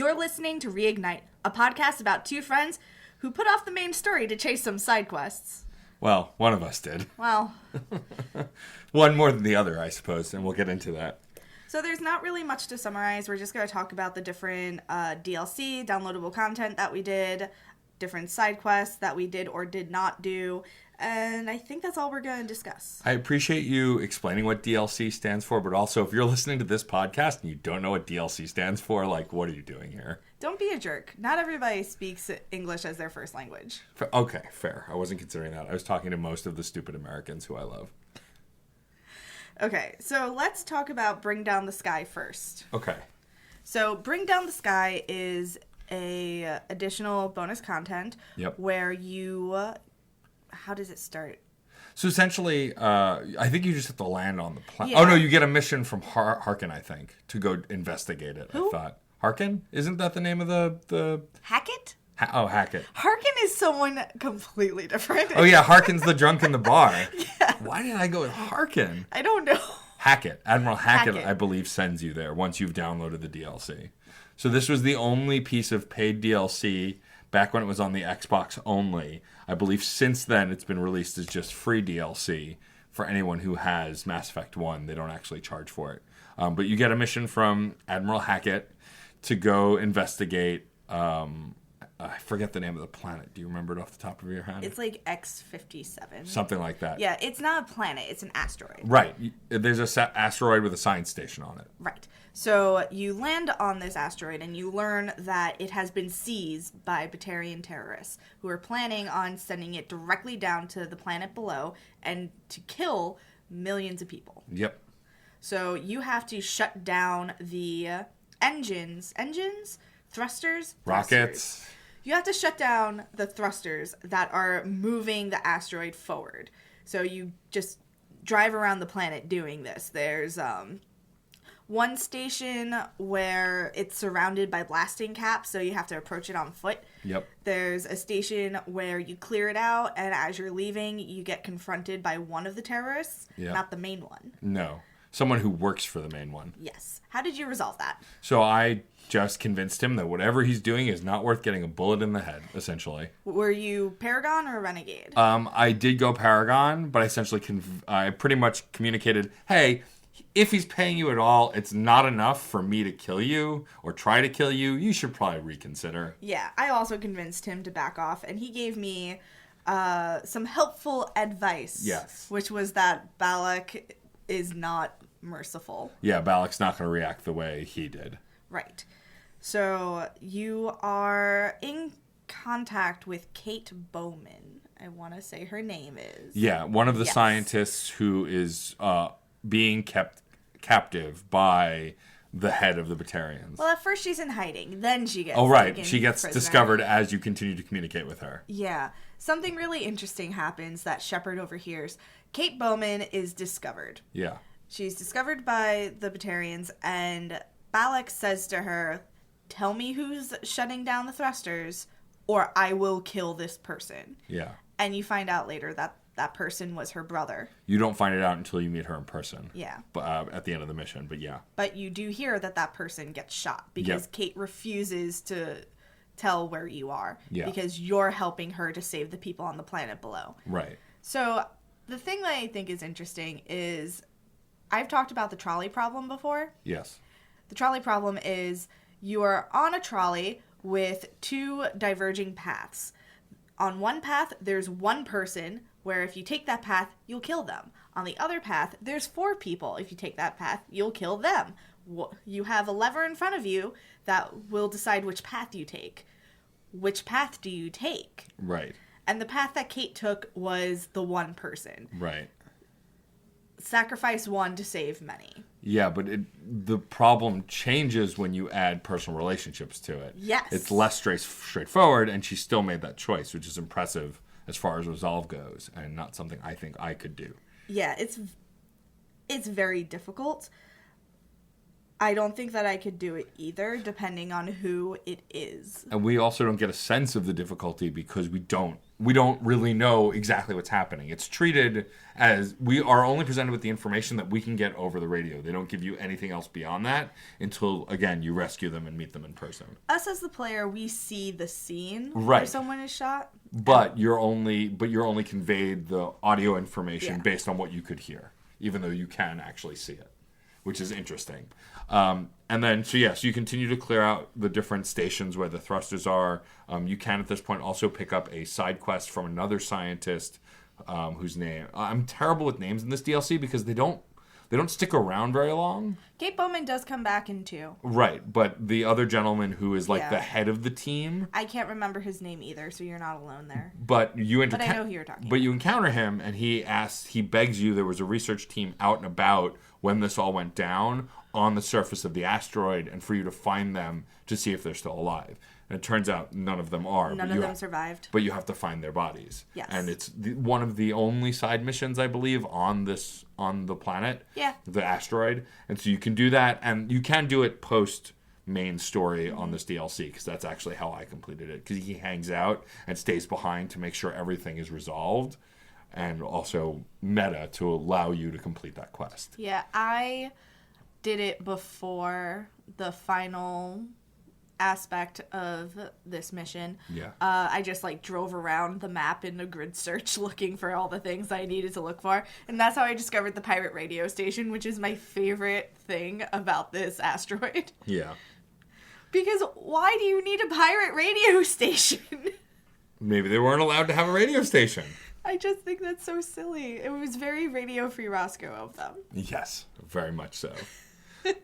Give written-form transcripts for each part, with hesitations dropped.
You're listening to Reignite, a podcast about two friends who put off the main story to chase some side quests. Well, one of us did. Well, One more than the other, I suppose, and we'll get into that. so there's not really much to summarize. We're just going to talk about the different DLC, downloadable content that we did, different side quests that we did or did not do, and I think that's all we're going to discuss. I appreciate you explaining what DLC stands for, but also if you're listening to this podcast and you don't know what DLC stands for, like, what are you doing here? Don't be a jerk. Not everybody speaks English as their first language. Okay, fair. I wasn't considering that. I was talking to most of the stupid Americans who I love. Okay, so let's talk about Bring Down the Sky first. Okay. So Bring Down the Sky is a additional bonus content where you... how does it start? So essentially, I think you just have to land on the planet. Yeah. Oh, no, you get a mission from Harkin, I think, to go investigate it, Who? I thought. Harkin? Isn't that the name of the... Hackett? Hackett. Harkin is someone completely different. Oh, yeah, Harkin's the drunk in the bar. Yeah. Why did I go with Harkin? I don't know. Hackett. Admiral Hackett, Hackett. I believe, sends you there once you've downloaded the DLC. So this was the only piece of paid DLC back when it was on the Xbox only. I believe since then it's been released as just free DLC for anyone who has Mass Effect 1. They don't actually charge for it. But you get a mission from Admiral Hackett to go investigate... I forget the name of the planet. Do you remember it off the top of your head? It's like X-57. Something like that. Yeah, it's not a planet. It's an asteroid. Right. There's a asteroid with a science station on it. Right. So you land on this asteroid and you learn that it has been seized by Batarian terrorists who are planning on sending it directly down to the planet below and to kill millions of people. Yep. So you have to shut down the engines, thrusters, Rockets. You have to shut down the thrusters that are moving the asteroid forward. So you just drive around the planet doing this. There's one station where it's surrounded by blasting caps, so you have to approach it on foot. Yep. There's a station where you clear it out, and as you're leaving, you get confronted by one of the terrorists, not the main one. No. Someone who works for the main one. Yes. How did you resolve that? So I just convinced him that whatever he's doing is not worth getting a bullet in the head, essentially. Were you Paragon or Renegade? I did go Paragon, but I essentially I pretty much communicated, hey, if he's paying you at all, it's not enough for me to kill you or try to kill you. You should probably reconsider. Yeah, I also convinced him to back off, and he gave me some helpful advice. Yes. Which was that Balak is not merciful. Yeah, Balak's not going to react the way he did. Right. So you are in contact with Kate Bowman. I want to say her name is. Yeah, one of the scientists who is being kept captive by the head of the Batarians. Well, at first she's in hiding. Then she gets right. She gets prisoner. discovered as you continue to communicate with her. Yeah. Something really interesting happens that Shepard overhears. Kate Bowman is discovered. Yeah. She's discovered by the Batarians, and Balak says to her, tell me who's shutting down the thrusters, or I will kill this person. Yeah. And you find out later that that person was her brother. You don't find it out until you meet her in person. Yeah. But at the end of the mission, but yeah. But you do hear that that person gets shot because Kate refuses to tell where you are. Yeah. Because you're helping her to save the people on the planet below. Right. So the thing that I think is interesting is I've talked about the trolley problem before. Yes. The trolley problem is you are on a trolley with two diverging paths. On one path, there's one person where if you take that path, you'll kill them. On the other path, there's four people. If you take that path, you'll kill them. You have a lever in front of you that will decide which path you take. Which path do you take? Right. And the path that Kate took was the one person. Right. Sacrifice one to save many. Yeah, but the problem changes when you add personal relationships to it. Yes. It's less straightforward, and she still made that choice, which is impressive as far as resolve goes, and not something I think I could do. Yeah, it's very difficult. I don't think that I could do it either, depending on who it is. And we also don't get a sense of the difficulty because we don't really know exactly what's happening. It's treated as we are only presented with the information that we can get over the radio. They don't give you anything else beyond that until, again, you rescue them and meet them in person. Us as the player, we see the scene right. where someone is shot. But you're only conveyed the audio information based on what you could hear, even though you can actually see it, which is interesting. And then, so you continue to clear out the different stations where the thrusters are. You can, at this point, also pick up a side quest from another scientist whose name... I'm terrible with names in this DLC because they don't stick around very long. Kate Bowman does come back in 2. Right, but the other gentleman who is like the head of the team... I can't remember his name either, so you're not alone there. But I know who you're talking about. But you encounter him, and he begs you, there was a research team out and about when this all went down on the surface of the asteroid, and for you to find them to see if they're still alive. And it turns out none of them are. None of them survived. But you have to find their bodies. Yes. And it's one of the only side missions, I believe, on the planet. Yeah. The asteroid. And so you can do that, and you can do it post main story on this DLC, because that's actually how I completed it. Because he hangs out and stays behind to make sure everything is resolved, and also meta to allow you to complete that quest. Yeah, I did it before the final aspect of this mission. Yeah. I just drove around the map in a grid search looking for all the things I needed to look for. And that's how I discovered the pirate radio station, which is my favorite thing about this asteroid. Yeah. Because why do you need a pirate radio station? Maybe they weren't allowed to have a radio station. I just think that's so silly. It was very Radio Free Roscoe of them. Yes, very much so.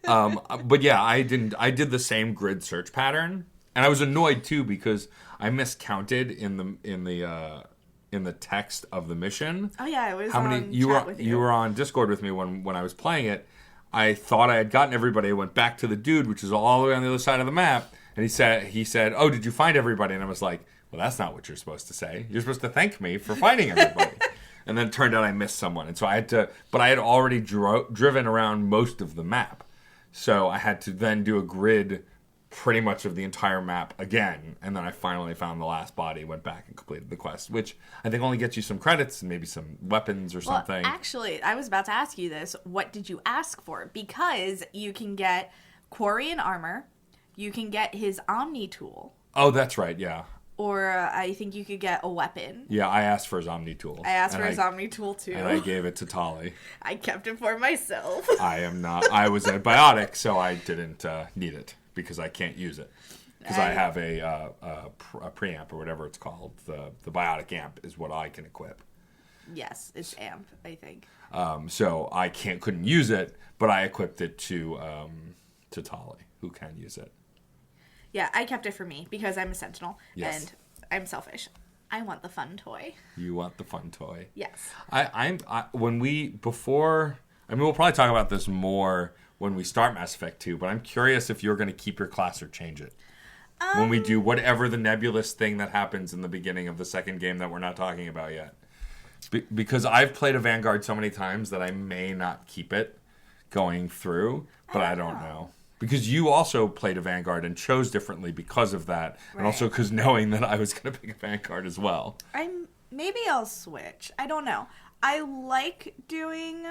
But yeah, I did the same grid search pattern, and I was annoyed too because I miscounted in the text of the mission. Oh yeah, it was how many you were on Discord with me when I was playing it. I thought I had gotten everybody. I went back to the dude, which is all the way on the other side of the map, and he said, "Oh, did you find everybody?" And I was like, "Well, that's not what you're supposed to say. You're supposed to thank me for finding everybody." And then it turned out I missed someone, and so I had to. But I had already driven around most of the map. So I had to then do a grid pretty much of the entire map again. And then I finally found the last body, went back and completed the quest, which I think only gets you some credits and maybe some weapons or something. Well, actually, I was about to ask you this. What did you ask for? Because you can get Quarian armor. You can get his Omni tool. Oh, that's right, yeah. Or I think you could get a weapon. Yeah, I asked for his Omni tool. I asked for his Omni tool, too. And I gave it to Tali. I kept it for myself. I was a biotic, so I didn't need it, because I can't use it. Because I have a preamp, or whatever it's called. The biotic amp is what I can equip. Yes, it's amp, I think. So I couldn't use it, but I equipped it to Tali, who can use it. Yeah, I kept it for me because I'm a sentinel, yes. And I'm selfish. I want the fun toy. You want the fun toy. Yes. We'll probably talk about this more when we start Mass Effect 2, but I'm curious if you're going to keep your class or change it. When we do whatever the nebulous thing that happens in the beginning of the second game that we're not talking about yet. Because I've played a Vanguard so many times that I may not keep it going through, but I don't know. Because you also played a Vanguard and chose differently because of that. Right. And also because knowing that I was going to pick a Vanguard as well. Maybe I'll switch. I don't know. I like doing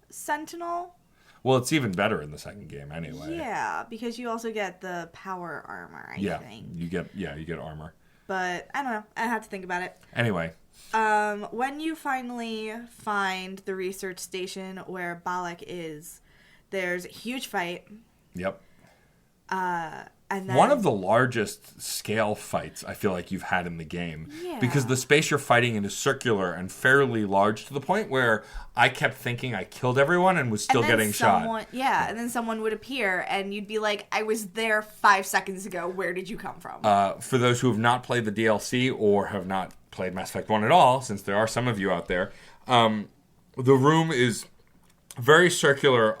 Sentinel. Well, it's even better in the second game anyway. Yeah, because you also get the power armor, I think. You get armor. But I don't know. I have to think about it. Anyway. When you finally find the research station where Balak is, there's a huge fight. Yep. And then, one of the largest scale fights I feel like you've had in the game. Yeah. Because the space you're fighting in is circular and fairly large to the point where I kept thinking I killed everyone and was still getting shot. Yeah, and then someone would appear and you'd be like, I was there 5 seconds ago. Where did you come from? For those who have not played the DLC or have not played Mass Effect 1 at all, since there are some of you out there, the room is very circular,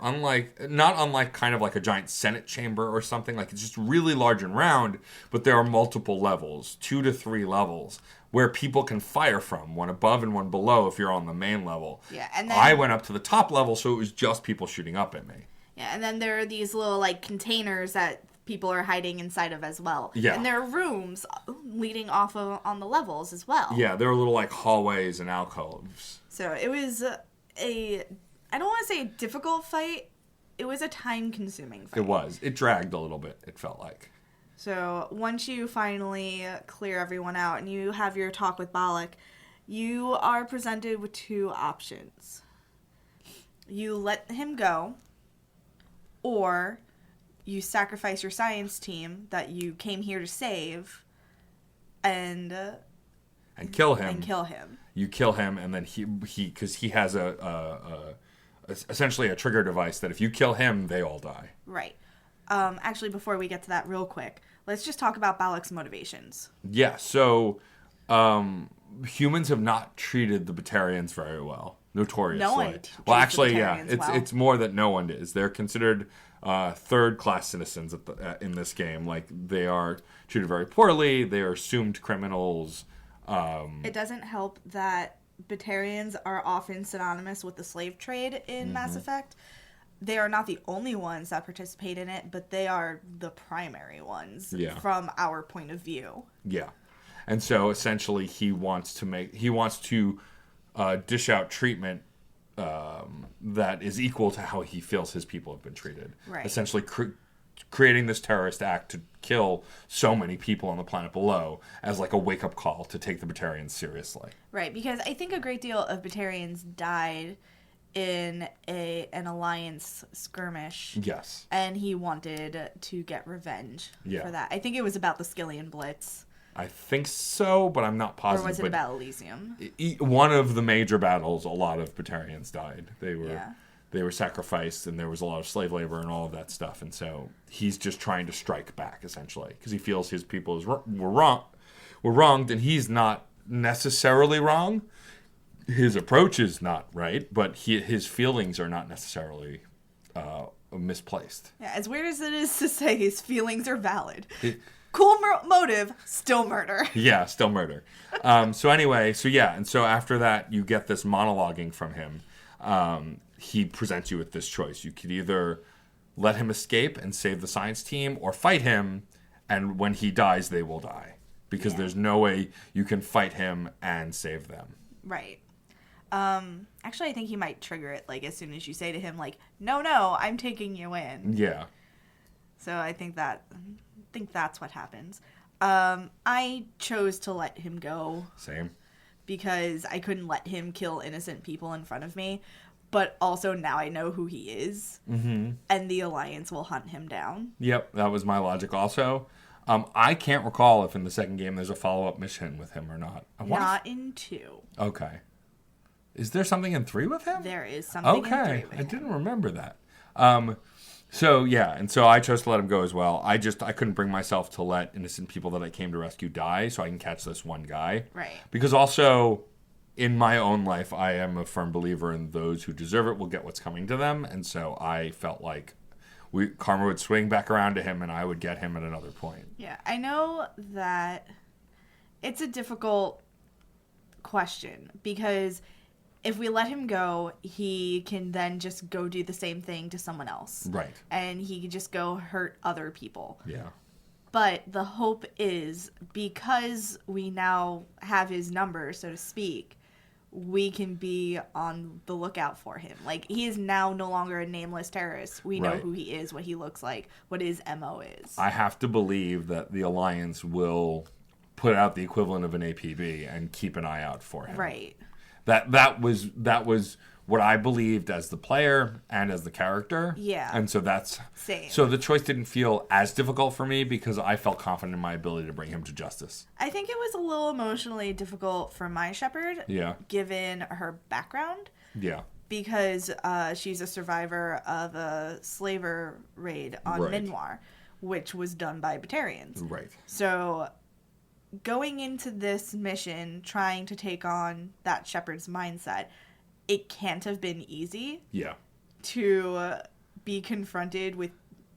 not unlike kind of like a giant Senate chamber or something. Like, it's just really large and round, but there are multiple levels, 2 to 3 levels, where people can fire from, one above and one below if you're on the main level. Yeah, and then I went up to the top level, so it was just people shooting up at me. Yeah, and then there are these little, like, containers that people are hiding inside of as well. Yeah. And there are rooms leading off of on the levels as well. Yeah, there are little, like, hallways and alcoves. So it was I don't want to say a difficult fight. It was a time-consuming fight. It was. It dragged a little bit, it felt like. So once you finally clear everyone out and you have your talk with Balak, you are presented with two options. You let him go, or you sacrifice your science team that you came here to save and kill him. And kill him. You kill him, and then he because he has essentially a trigger device that if you kill him, they all die. Right. Actually, before we get to that real quick, let's just talk about Balak's motivations. Yeah, so humans have not treated the Batarians very well, notoriously. No one well, actually, the yeah, Batarians well. it's more that no one is. They're considered third-class citizens in this game. Like, they are treated very poorly. They are assumed criminals. It doesn't help that Batarians are often synonymous with the slave trade in Mass Effect. They are not the only ones that participate in it, but they are the primary ones from our point of view. Yeah. And so essentially he wants to dish out treatment that is equal to how he feels his people have been treated. Right. Essentially creating this terrorist act to kill so many people on the planet below as like a wake-up call to take the Batarians seriously. Right, because I think a great deal of Batarians died in an Alliance skirmish. Yes. And he wanted to get revenge for that. I think it was about the Skillian Blitz. I think so, but I'm not positive. Or was it about Elysium? One of the major battles, a lot of Batarians died. They were sacrificed, and there was a lot of slave labor and all of that stuff. And so he's just trying to strike back, essentially, because he feels his people were wronged, and he's not necessarily wrong. His approach is not right, but his feelings are not necessarily misplaced. Yeah, as weird as it is to say, his feelings are valid. Cool motive, still murder. Yeah, still murder. And so after that, you get this monologuing from him. He presents you with this choice. You could either let him escape and save the science team, or fight him, and when he dies, they will die. Because there's no way you can fight him and save them. Right. Actually, I think he might trigger it, like, as soon as you say to him, like, no, I'm taking you in. Yeah. So I think that's what happens. I chose to let him go. Same. Because I couldn't let him kill innocent people in front of me. But also now I know who he is. Mm-hmm. And the Alliance will hunt him down. Yep, that was my logic also. I can't recall if in the second game there's a follow-up mission with him or not. Not in 2. Okay. Is there something in 3 with him? There is something in 3 with him. I didn't remember that. So I chose to let him go as well. I couldn't bring myself to let innocent people that I came to rescue die, so I can catch this one guy. Right. Because also, in my own life, I am a firm believer in those who deserve it will get what's coming to them, and so I felt like karma would swing back around to him, and I would get him at another point. Yeah, I know that it's a difficult question, because if we let him go, he can then just go do the same thing to someone else. Right. And he can just go hurt other people. Yeah. But the hope is, because we now have his number, so to speak, we can be on the lookout for him. Like, he is now no longer a nameless terrorist. We know who he is, what he looks like, what his MO is. I have to believe that the Alliance will put out the equivalent of an APB and keep an eye out for him. Right. That was what I believed as the player and as the character. Yeah. And so that's... Same. So the choice didn't feel as difficult for me because I felt confident in my ability to bring him to justice. I think it was a little emotionally difficult for my shepherd. Yeah. Given her background. Yeah. Because she's a survivor of a slaver raid on Minoir, which was done by Batarians. Right. So going into this mission, trying to take on that shepherd's mindset, it can't have been easy. Yeah. To be confronted with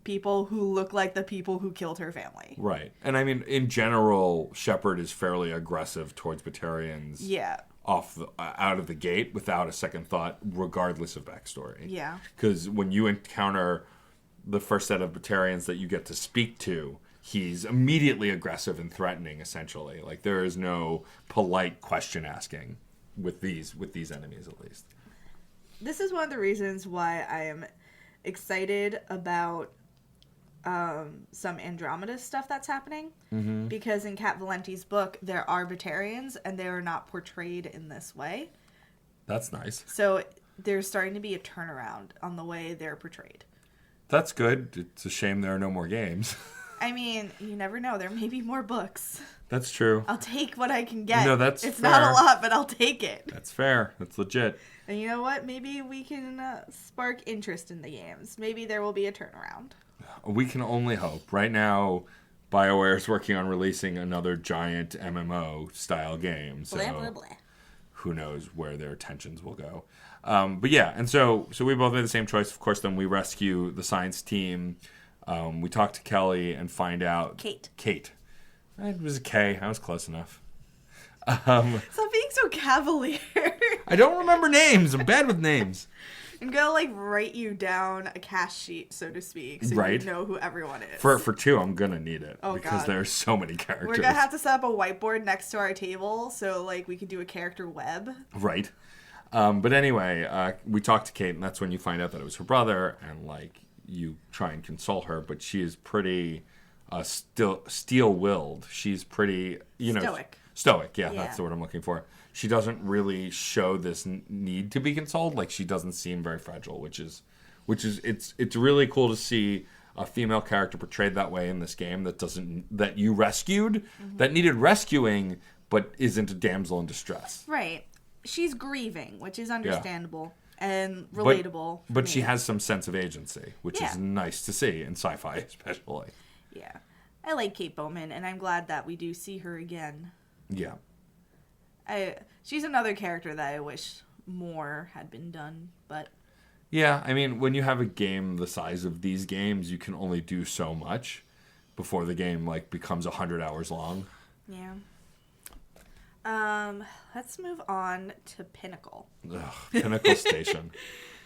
people who look like the people who killed her family. Right. And I mean, in general, Shepard is fairly aggressive towards Batarians. Yeah. out of the gate without a second thought, regardless of backstory. Yeah. Because when you encounter the first set of Batarians that you get to speak to, he's immediately aggressive and threatening, essentially. Like, there is no polite question asking with these enemies, at least. This is one of the reasons why I am excited about some Andromeda stuff that's happening. Mm-hmm. Because in Kat Valenti's book, there are Batarians, and they are not portrayed in this way. That's nice. So there's starting to be a turnaround on the way they're portrayed. That's good. It's a shame there are no more games. I mean, you never know. There may be more books. That's true. I'll take what I can get. No, that's It's fair. not a lot, but I'll take it. That's fair. That's legit. And you know what? Maybe we can spark interest in the games. Maybe there will be a turnaround. We can only hope. Right now, BioWare is working on releasing another giant MMO-style game. So Blah, blah, blah. who knows where their attentions will go. But yeah, and so we both made the same choice. Of course, then we rescue the science team. We talk to Kelly and find out... Kate. It was a K. I was close enough. Stop being so cavalier. I don't remember names. I'm bad with names. I'm gonna write you down a cast sheet, so to speak, so right. you know who everyone is. For 2, I'm gonna need it. Oh, because God. there are so many characters. We're gonna have to set up a whiteboard next to our table, so we can do a character web. Right. But anyway, we talked to Kate, and that's when you find out that it was her brother, and you try and console her, but she is pretty steel-willed. She's pretty, stoic. Yeah, that's the word I'm looking for. She doesn't really show this need to be consoled. She doesn't seem very fragile, which is it's really cool to see a female character portrayed that way in this game that you rescued, that needed rescuing, but isn't a damsel in distress. Right. She's grieving, which is understandable and relatable. But she has some sense of agency, which is nice to see in sci-fi, especially. Yeah. I like Kate Bowman, and I'm glad that we do see her again. Yeah. She's another character that I wish more had been done, but... Yeah, I mean, when you have a game the size of these games, you can only do so much before the game, becomes 100 hours long. Yeah. Let's move on to Pinnacle. Ugh, Pinnacle Station.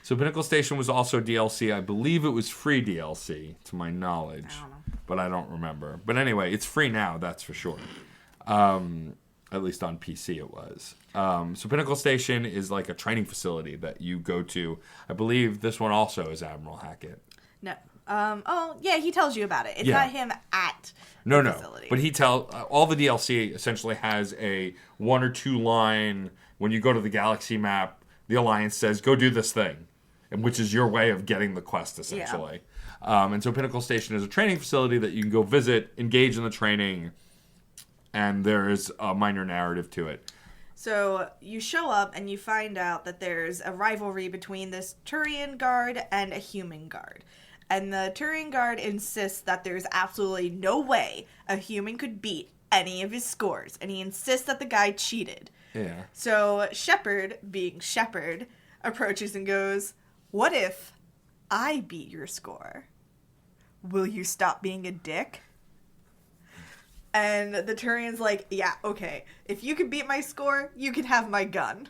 So Pinnacle Station was also DLC. I believe it was free DLC, to my knowledge. I don't know. But I don't remember. But anyway, it's free now, that's for sure. At least on PC it was. So Pinnacle Station is a training facility that you go to. I believe this one also is Admiral Hackett. No. He tells you about it. It's not him at the facility. But all the DLC essentially has a 1 or 2 line, when you go to the galaxy map, the Alliance says, go do this thing, which is your way of getting the quest, essentially. Yeah. And so Pinnacle Station is a training facility that you can go visit, engage in the training, and there is a minor narrative to it. So you show up and you find out that there's a rivalry between this Turian guard and a human guard. And the Turian guard insists that there's absolutely no way a human could beat any of his scores. And he insists that the guy cheated. Yeah. So Shepard, being Shepard, approaches and goes, "What if I beat your score? Will you stop being a dick?" And the Turian's like, "Yeah, okay. If you can beat my score, you can have my gun."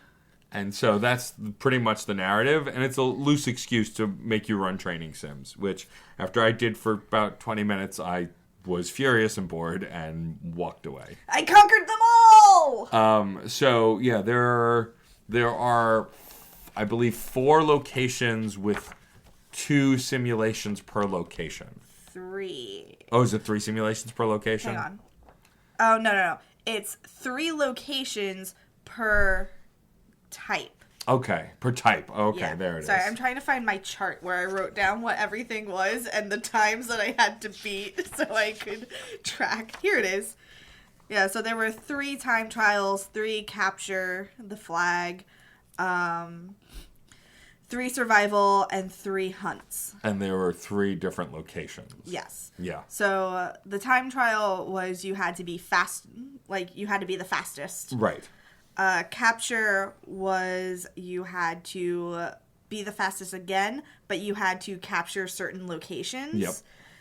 And so that's pretty much the narrative, and it's a loose excuse to make you run training sims, which after I did for about 20 minutes, I was furious and bored and walked away. I conquered them all! So, yeah, there are, I believe, 4 locations with 2 simulations per location. 3. Oh, is it 3 simulations per location? Hang on. Oh, no. It's 3 locations per type. Okay, per type. Okay, Yeah. there it is. Sorry, I'm trying to find my chart where I wrote down what everything was and the times that I had to beat so I could track. Here it is. Yeah, so there were 3 time trials, 3 capture the flag, 3 survival, and 3 hunts. And there were 3 different locations. Yes. Yeah. So the time trial was you had to be fast, you had to be the fastest. Right. Capture was you had to be the fastest again, but you had to capture certain locations. Yep.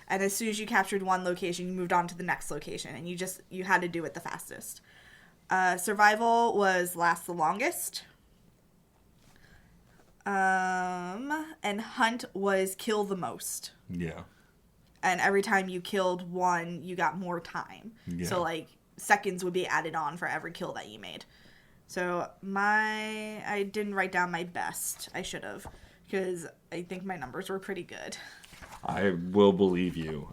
And as soon as you captured one location, you moved on to the next location, and you had to do it the fastest. Survival was last the longest. And hunt was kill the most. Yeah. And every time you killed one, you got more time. Yeah. So, like, seconds would be added on for every kill that you made. So, I didn't write down my best. I should have. Because I think my numbers were pretty good. I will believe you.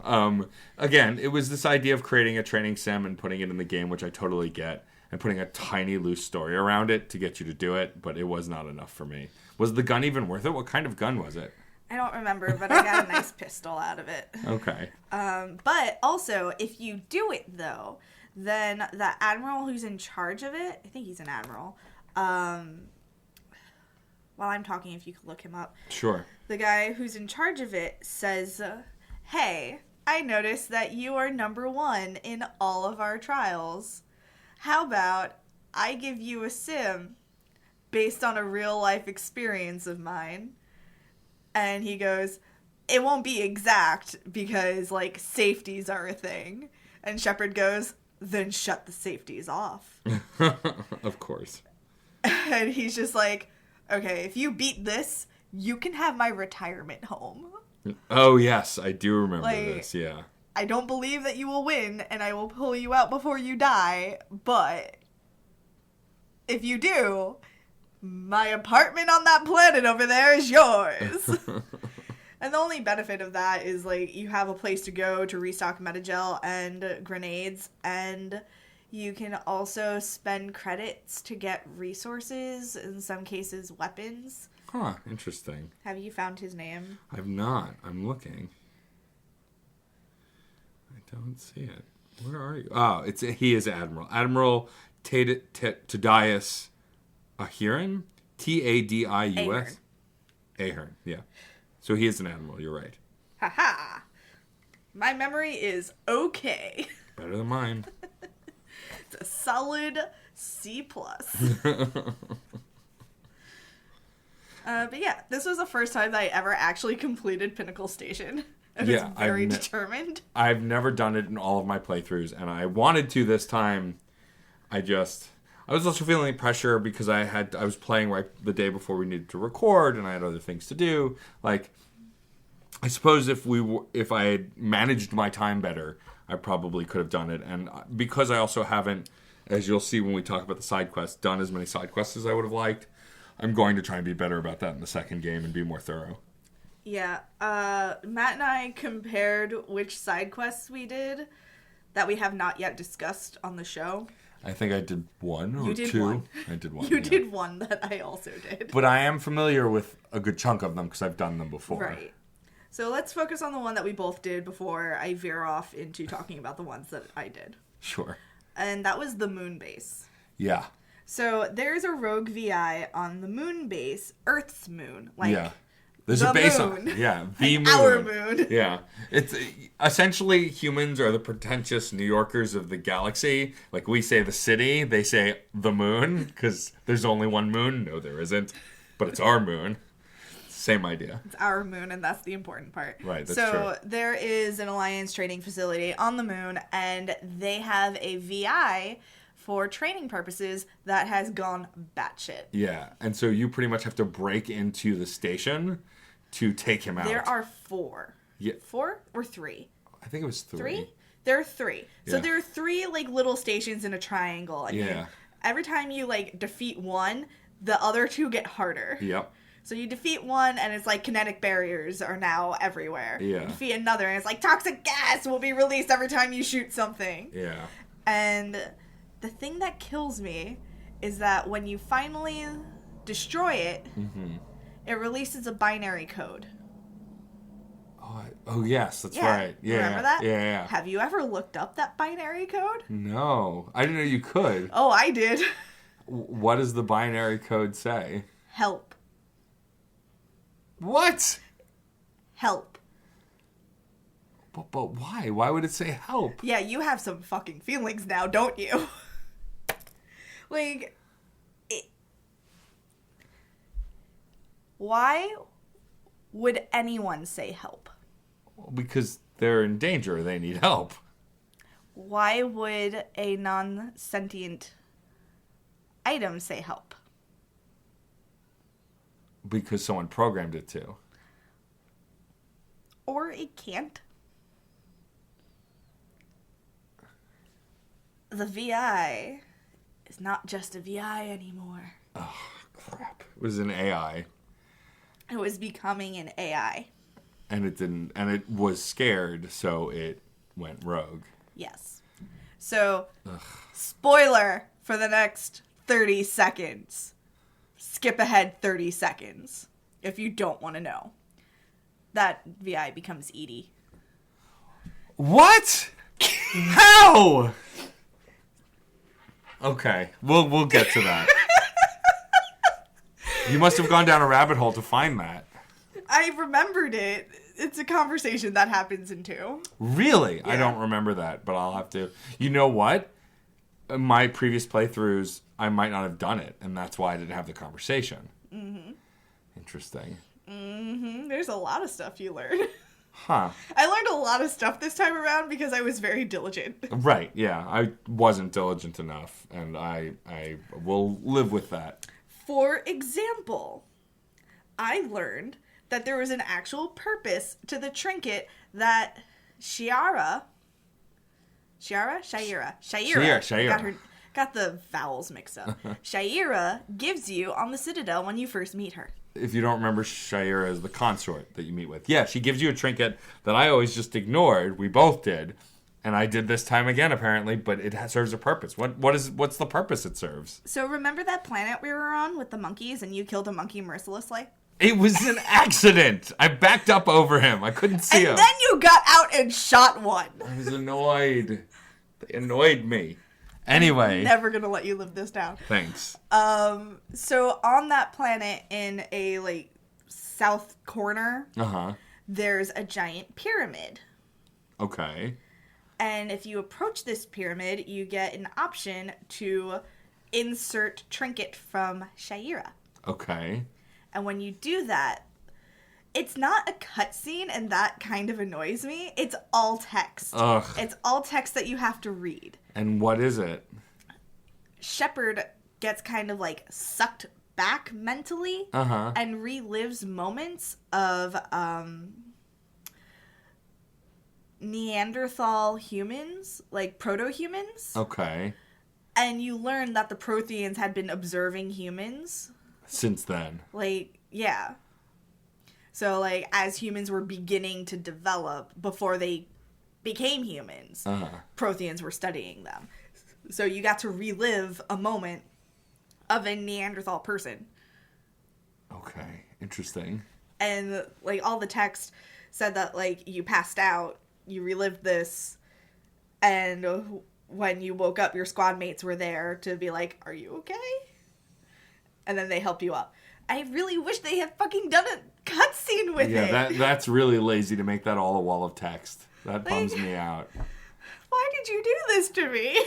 Again, it was this idea of creating a training sim and putting it in the game, which I totally get, and putting a tiny loose story around it to get you to do it, but it was not enough for me. Was the gun even worth it? What kind of gun was it? I don't remember, but I got a nice pistol out of it. Okay. But also, if you do it, though, then the admiral who's in charge of it, I think he's an admiral, while I'm talking, if you could look him up. Sure. The guy who's in charge of it says, hey, I noticed that you are number 1 in all of our trials. How about I give you a sim based on a real life experience of mine? And he goes, it won't be exact because, like, safeties are a thing. And Shepard goes, then shut the safeties off. Of course. And he's just like, okay, if you beat this, you can have my retirement home. Oh, yes, I do remember Like, this, yeah. I don't believe that you will win, and I will pull you out before you die, but if you do, my apartment on that planet over there is yours. And the only benefit of that is, like, you have a place to go to restock Metagel and grenades, and you can also spend credits to get resources, in some cases weapons. Huh, interesting. Have you found his name? I've not. I'm looking. I don't see it. Where are you? Oh, he is Admiral. Admiral Tadius Ahiran? Tadius? Ahern, yeah. So he is an admiral, you're right. Haha. My memory is okay. Better than mine. It's a solid C+. But yeah, this was the first time that I ever actually completed Pinnacle Station. I was very determined. I've never done it in all of my playthroughs, and I wanted to this time. I was also feeling pressure because I was playing right the day before we needed to record, and I had other things to do. Like, I suppose if I had managed my time better, I probably could have done it. And because I also haven't, as you'll see when we talk about the side quests, done as many side quests as I would have liked, I'm going to try and be better about that in the second game and be more thorough. Yeah, Matt and I compared which side quests we did that we have not yet discussed on the show. I think I did one or two. One. I did one. You did one that I also did. But I am familiar with a good chunk of them because I've done them before. Right. So let's focus on the one that we both did before I veer off into talking about the ones that I did. Sure. And that was the moon base. Yeah. So there's a rogue VI on the moon base, Earth's moon. Like, yeah. There's a base on it. Yeah, the like moon. Our moon. Yeah. It's essentially humans are the pretentious New Yorkers of the galaxy. Like we say the city, they say the moon because there's only one moon. No, there isn't. But it's our moon. Same idea. It's our moon, and that's the important part. Right, that's so true. There is an Alliance training facility on the moon, and they have a VI for training purposes that has gone batshit. Yeah, and so you pretty much have to break into the station to take him out. There are 4. Yeah. 4 or 3? I think it was 3. 3? There are 3. So Yeah. there are 3 like little stations in a triangle. And Yeah. every time you like defeat one, the other 2 get harder. Yep. So you defeat one, and it's like kinetic barriers are now everywhere. Yeah. You defeat another, and it's like toxic gas will be released every time you shoot something. Yeah. And the thing that kills me is that when you finally destroy it, it releases a binary code. Oh yes, that's right. Yeah. Remember that? Yeah. Have you ever looked up that binary code? No, I didn't know you could. Oh, I did. What does the binary code say? Help. What? Help. But why? Why would it say help? Yeah, you have some fucking feelings now, don't you? Like, why would anyone say help? Because they're in danger. They need help. Why would a non-sentient items say help? Because someone programmed it to. Or it can't. The VI is not just a VI anymore. Oh, crap. It was an AI. It was becoming an AI. And it was scared, so it went rogue. Yes. So, spoiler for the next 30 seconds. Skip ahead 30 seconds if you don't want to know. That VI becomes Edie. What? How? Okay, we'll get to that. You must have gone down a rabbit hole to find that. I remembered it. It's a conversation that happens in 2. Really? Yeah. I don't remember that, but I'll have to. You know what? In my previous playthroughs, I might not have done it, and that's why I didn't have the conversation. Mm-hmm. Interesting. Mm-hmm. There's a lot of stuff you learn. Huh. I learned a lot of stuff this time around because I was very diligent. Right, yeah. I wasn't diligent enough, and I will live with that. For example, I learned that there was an actual purpose to the trinket that Shaira. Got the vowels mixed up. Shaira gives you on the Citadel when you first meet her. If you don't remember, Shaira is the consort that you meet with. Yeah, she gives you a trinket that I always just ignored. We both did. And I did this time again, apparently, but it serves a purpose. What's the purpose it serves? So remember that planet we were on with the monkeys and you killed a monkey mercilessly? It was an accident. I backed up over him. I couldn't see him. And then you got out and shot one. I was annoyed. They annoyed me. Anyway. Never gonna let you live this down. Thanks. So on that planet in a, south corner, there's a giant pyramid. Okay. And if you approach this pyramid, you get an option to insert trinket from Shaira. Okay. And when you do that, it's not a cutscene, and that kind of annoys me. It's all text. Ugh. It's all text that you have to read. And what is it? Shepard gets kind of sucked back mentally and relives moments of Neanderthal humans, proto-humans. Okay. And you learn that the Protheans had been observing humans. Since then. Yeah. So, as humans were beginning to develop, before they became humans, Protheans were studying them. So you got to relive a moment of a Neanderthal person. Okay. Interesting. And, all the text said that, you passed out, you relived this, and when you woke up, your squad mates were there to be like, are you okay? And then they helped you up. I really wish they had fucking done a cutscene with it. Yeah, that's really lazy to make that all a wall of text. That bums me out. Why did you do this to me?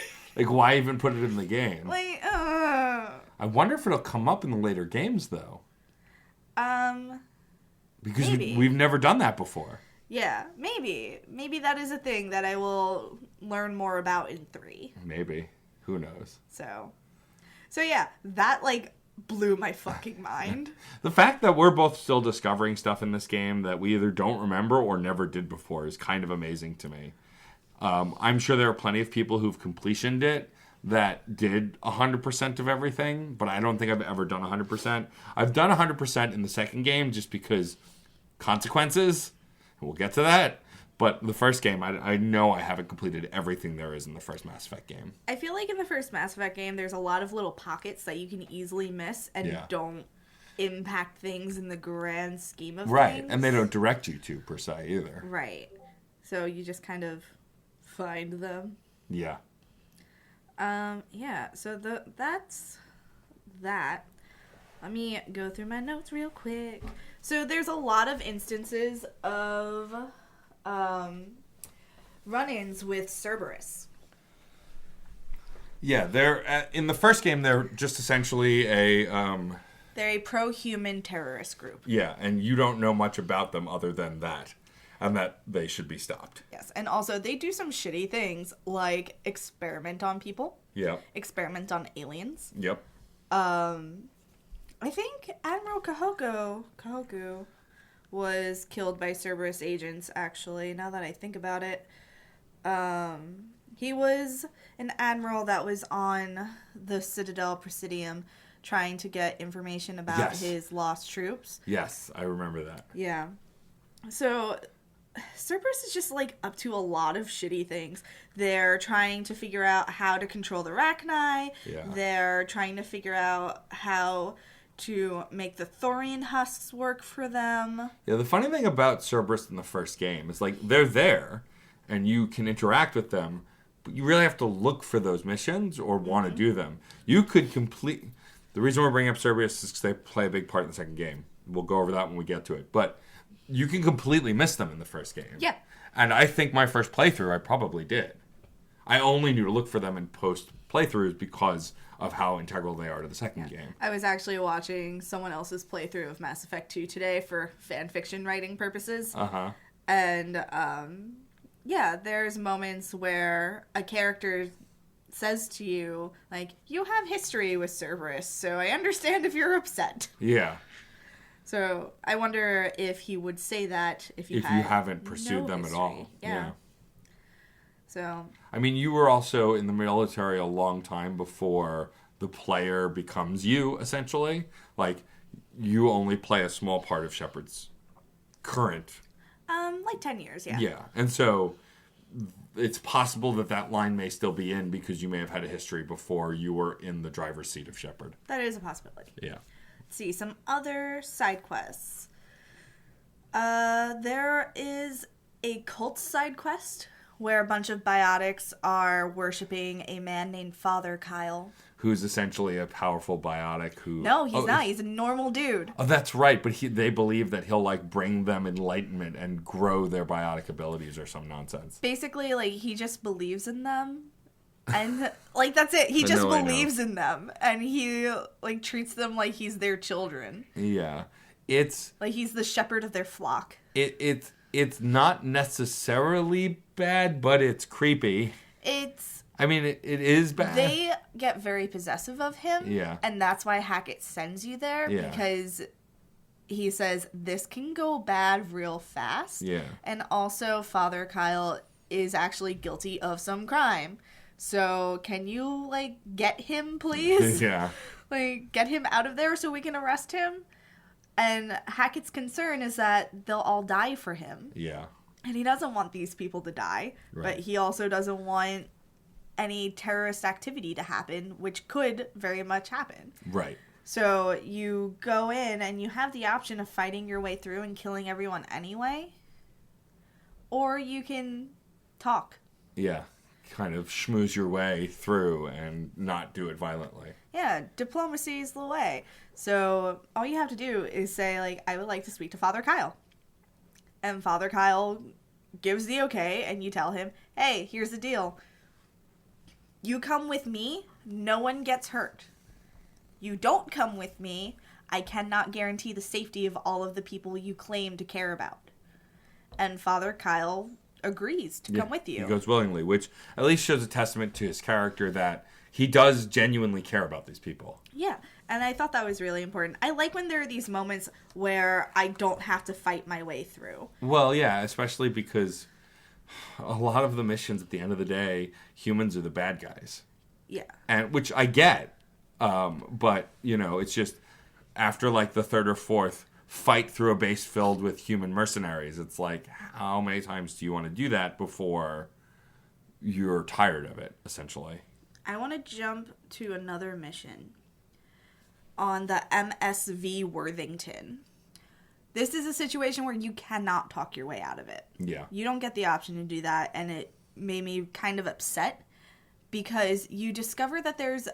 Why even put it in the game? I wonder if it'll come up in the later games, though. Because maybe. We've never done that before. Yeah, maybe. Maybe that is a thing that I will learn more about in 3. Maybe. Who knows? So yeah, that, blew my fucking mind. The fact that we're both still discovering stuff in this game that we either don't remember or never did before is kind of amazing to me. I'm sure there are plenty of people who've completioned it that did 100% of everything, but I don't think I've ever done 100%. I've done 100% in the second game just because consequences, and we'll get to that. But the first game, I know I haven't completed everything there is in the first Mass Effect game. I feel like in the first Mass Effect game, there's a lot of little pockets that you can easily miss and don't impact things in the grand scheme of things. Right, and they don't direct you to, per se, either. Right. So you just kind of find them. Yeah. Yeah, so that's that. Let me go through my notes real quick. So there's a lot of instances of run-ins with Cerberus. Yeah, they're in the first game. They're just essentially a. They're a pro-human terrorist group. Yeah, and you don't know much about them other than that, and that they should be stopped. Yes, and also they do some shitty things like experiment on people. Yep. Experiment on aliens. Yep. I think Admiral Kahoku was killed by Cerberus agents, actually, now that I think about it. He was an admiral that was on the Citadel Presidium trying to get information about his lost troops. Yes, I remember that. Yeah. So Cerberus is just, like, up to a lot of shitty things. They're trying to figure out how to control the Rachni. Yeah. They're trying to figure out how to make the Thorian husks work for them. Yeah, the funny thing about Cerberus in the first game is, like, they're there, and you can interact with them, but you really have to look for those missions or want to do them. You could complete... The reason we're bringing up Cerberus is because they play a big part in the second game. We'll go over that when we get to it. But you can completely miss them in the first game. Yeah. And I think my first playthrough, I probably did. I only knew to look for them in post playthroughs because of how integral they are to the second game. I was actually watching someone else's playthrough of Mass Effect 2 today for fan fiction writing purposes. Uh-huh. And, yeah, there's moments where a character says to you, like, you have history with Cerberus, so I understand if you're upset. Yeah. So I wonder if he would say that if you haven't pursued them history. at all. Yeah. So. I mean, you were also in the military a long time before the player becomes you, essentially. Like, you only play a small part of Shepard's current. Like 10 years, yeah. Yeah. And so it's possible that line may still be in because you may have had a history before you were in the driver's seat of Shepard. That is a possibility. Yeah. Let's see, some other side quests. There is a cult side quest where a bunch of biotics are worshipping a man named Father Kyle. Who's essentially a powerful biotic who... No, he's not. He's a normal dude. Oh, that's right. But they believe that he'll, like, bring them enlightenment and grow their biotic abilities or some nonsense. Basically, like, he just believes in them. And, like, that's it. He just believes in them. And he, like, treats them like he's their children. Yeah. It's... Like, he's the shepherd of their flock. It's not necessarily bad, but it's creepy. I mean, it is bad. They get very possessive of him. Yeah. And that's why Hackett sends you there. Yeah. Because he says, this can go bad real fast. Yeah. And also, Father Kyle is actually guilty of some crime. So, can you, like, get him, please? Yeah. Like, get him out of there so we can arrest him? And Hackett's concern is that they'll all die for him. Yeah. And he doesn't want these people to die. Right. But he also doesn't want any terrorist activity to happen, which could very much happen. Right. So you go in and you have the option of fighting your way through and killing everyone anyway. Or you can talk. Yeah. Kind of schmooze your way through and not do it violently. Yeah, diplomacy is the way. So all you have to do is say, like, I would like to speak to Father Kyle. And Father Kyle gives the okay, and you tell him, hey, here's the deal. You come with me, no one gets hurt. You don't come with me, I cannot guarantee the safety of all of the people you claim to care about. And Father Kyle agrees to come with you. He goes willingly, which at least shows a testament to his character that he does genuinely care about these people. Yeah, and I thought that was really important. I like when there are these moments where I don't have to fight my way through. Well, yeah, especially because a lot of the missions at the end of the day, humans are the bad guys. Yeah. And which I get, but, you know, it's just after, like, the third or fourth fight through a base filled with human mercenaries, it's like, how many times do you want to do that before you're tired of it, essentially? I want to jump to another mission on the MSV Worthington. This is a situation where you cannot talk your way out of it. Yeah. You don't get the option to do that, and it made me kind of upset because you discover that there's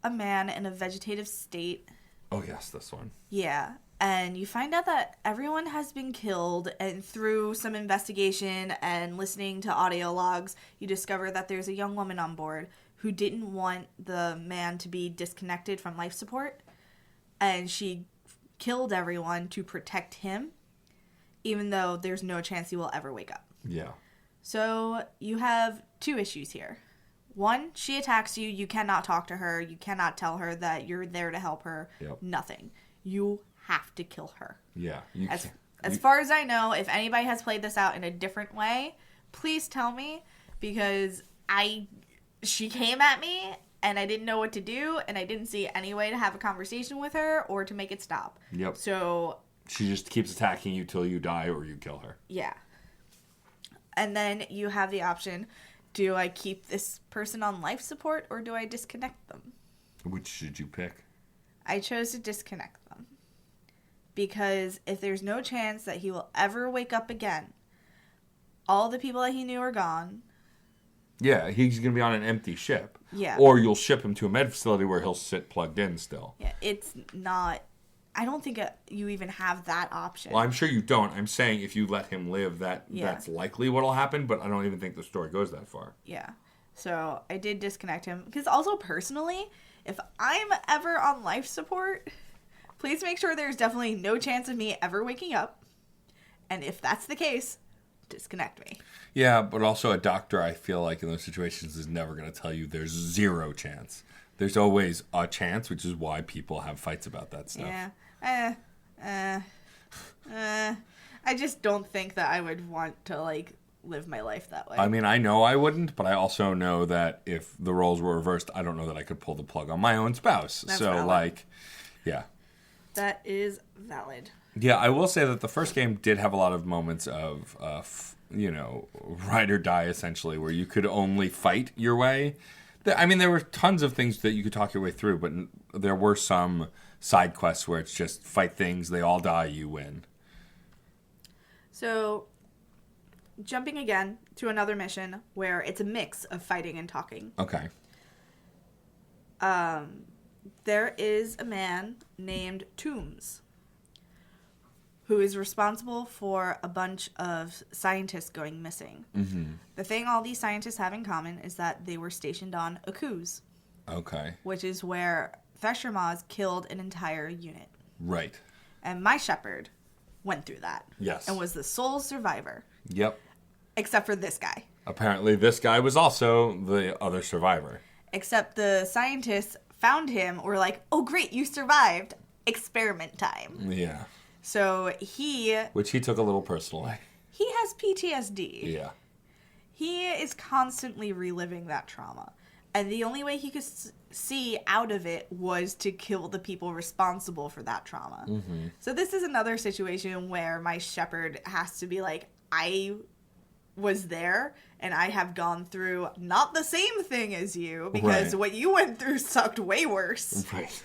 a man in a vegetative state. Oh, yes, this one. Yeah. And you find out that everyone has been killed, and through some investigation and listening to audio logs, you discover that there's a young woman on board who didn't want the man to be disconnected from life support, and she killed everyone to protect him, even though there's no chance he will ever wake up. Yeah. So you have two issues here. One, she attacks you. You cannot talk to her. You cannot tell her that you're there to help her. Yep. Nothing. You have to kill her. Yeah. As far as I know, if anybody has played this out in a different way, please tell me, because she came at me and I didn't know what to do, and I didn't see any way to have a conversation with her or to make it stop. Yep. So she just keeps attacking you till you die or you kill her. Yeah. And then you have the option, do I keep this person on life support or do I disconnect them? Which should you pick? I chose to disconnect them. Because if there's no chance that he will ever wake up again, all the people that he knew are gone. Yeah, he's going to be on an empty ship. Yeah. Or you'll ship him to a med facility where he'll sit plugged in still. Yeah, it's not... I don't think you even have that option. Well, I'm sure you don't. I'm saying if you let him live, that's likely what'll happen, but I don't even think the story goes that far. Yeah. So I did disconnect him. Because also, personally, if I'm ever on life support, please make sure there's definitely no chance of me ever waking up. And if that's the case, disconnect me. Yeah, but also a doctor, I feel like in those situations, is never going to tell you there's zero chance. There's always a chance, which is why people have fights about that stuff. Yeah. I just don't think that I would want to, live my life that way. I mean, I know I wouldn't, but I also know that if the roles were reversed, I don't know that I could pull the plug on my own spouse. That's so, valid. Yeah. That is valid. Yeah, I will say that the first game did have a lot of moments of, ride or die, essentially, where you could only fight your way. I mean, there were tons of things that you could talk your way through, but there were some side quests where it's just fight things, they all die, you win. So, jumping again to another mission where it's a mix of fighting and talking. Okay. There is a man named Toombs who is responsible for a bunch of scientists going missing. Mm-hmm. The thing all these scientists have in common is that they were stationed on Akuz. Okay. Which is where Thresher Maws killed an entire unit. Right. And my shepherd went through that. Yes. And was the sole survivor. Yep. Except for this guy. Apparently this guy was also the other survivor. Except the scientists found him, were like, oh great, you survived. Experiment time. Yeah. So which he took a little personally. He has PTSD. Yeah. He is constantly reliving that trauma. And the only way he could see out of it was to kill the people responsible for that trauma. Mm-hmm. So this is another situation where my shepherd has to be like, I was there and I have gone through not the same thing as you, because what you went through sucked way worse. Right.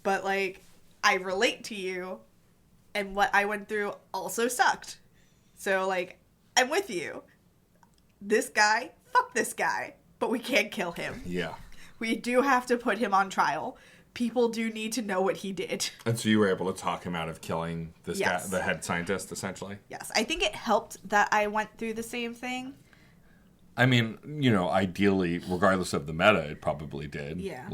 But I relate to you. And what I went through also sucked. So, I'm with you. This guy, fuck this guy. But we can't kill him. Yeah. We do have to put him on trial. People do need to know what he did. And so you were able to talk him out of killing this Yes. guy, the head scientist, essentially? Yes. I think it helped that I went through the same thing. I mean, ideally, regardless of the meta, it probably did. Yeah.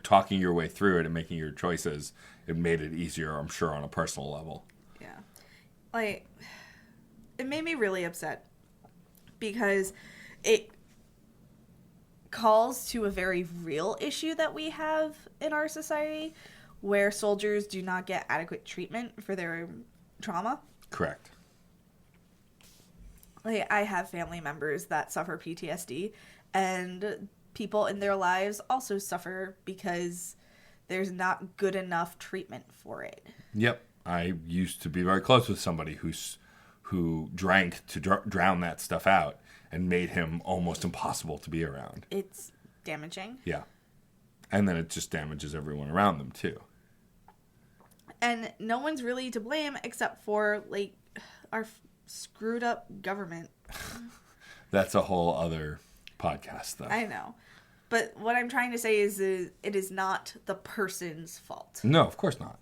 Talking your way through it and making your choices, it made it easier, I'm sure, on a personal level. Yeah. It made me really upset because it calls to a very real issue that we have in our society where soldiers do not get adequate treatment for their trauma. Correct. I have family members that suffer PTSD, and people in their lives also suffer because there's not good enough treatment for it. Yep. I used to be very close with somebody who drank to drown that stuff out and made him almost impossible to be around. It's damaging. Yeah. And then it just damages everyone around them, too. And no one's really to blame except for, our screwed up government. That's a whole other podcast, though. I know. But what I'm trying to say is it is not the person's fault. No, of course not.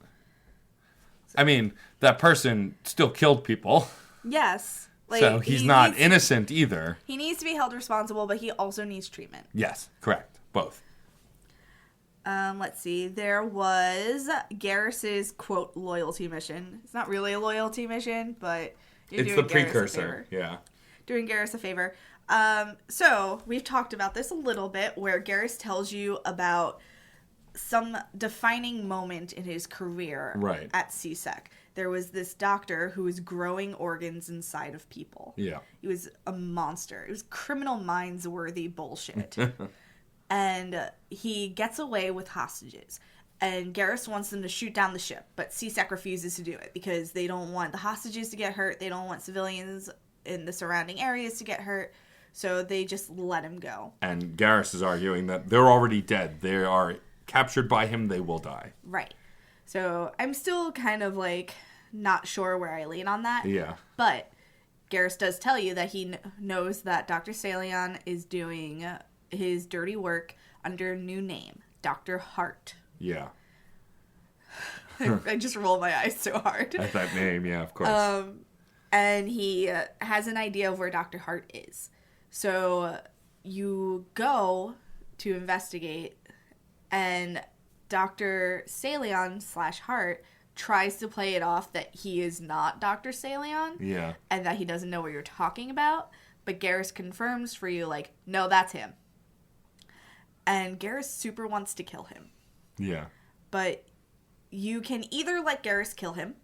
I mean, that person still killed people. Yes. So he's not innocent either. He needs to be held responsible, but he also needs treatment. Yes, correct. Both. Let's see. There was Garrus's, quote, loyalty mission. It's not really a loyalty mission, but it's the precursor. Yeah. doing Garrus a favor. So we've talked about this a little bit, where Garrus tells you about some defining moment in his career at CSEC. There was this doctor who was growing organs inside of people. Yeah. He was a monster. It was Criminal Minds worthy bullshit. And he gets away with hostages. And Garrus wants them to shoot down the ship, but CSEC refuses to do it because they don't want the hostages to get hurt. They don't want civilians in the surrounding areas to get hurt. So they just let him go. And Garrus is arguing that they're already dead. They are captured by him. They will die. Right. So I'm still kind of like not sure where I lean on that. Yeah. But Garrus does tell you that he knows that Dr. Salion is doing his dirty work under a new name, Dr. Hart. Yeah. I just roll my eyes so hard. At that name, yeah, of course. And he has an idea of where Dr. Hart is. So you go to investigate, and Dr. Salion / Hart tries to play it off that he is not Dr. Salion. Yeah. And that he doesn't know what you're talking about. But Garrus confirms for you, like, no, that's him. And Garrus super wants to kill him. Yeah. But you can either let Garrus kill him,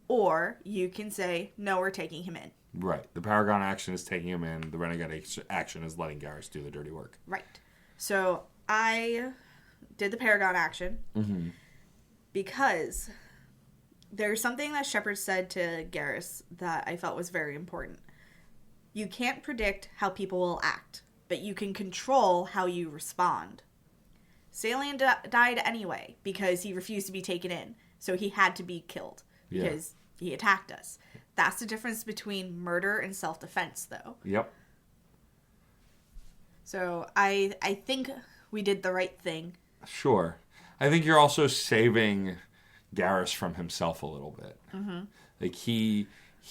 or you can say, no, we're taking him in. Right. The Paragon action is taking him in. The Renegade action is letting Garrus do the dirty work. Right. So I did the Paragon action because there's something that Shepard said to Garrus that I felt was very important. You can't predict how people will act, but you can control how you respond. Salion died anyway because he refused to be taken in, so he had to be killed because he attacked us. That's the difference between murder and self-defense, though. Yep. So I think we did the right thing. Sure. I think you're also saving Garrus from himself a little bit. Mm-hmm. Like he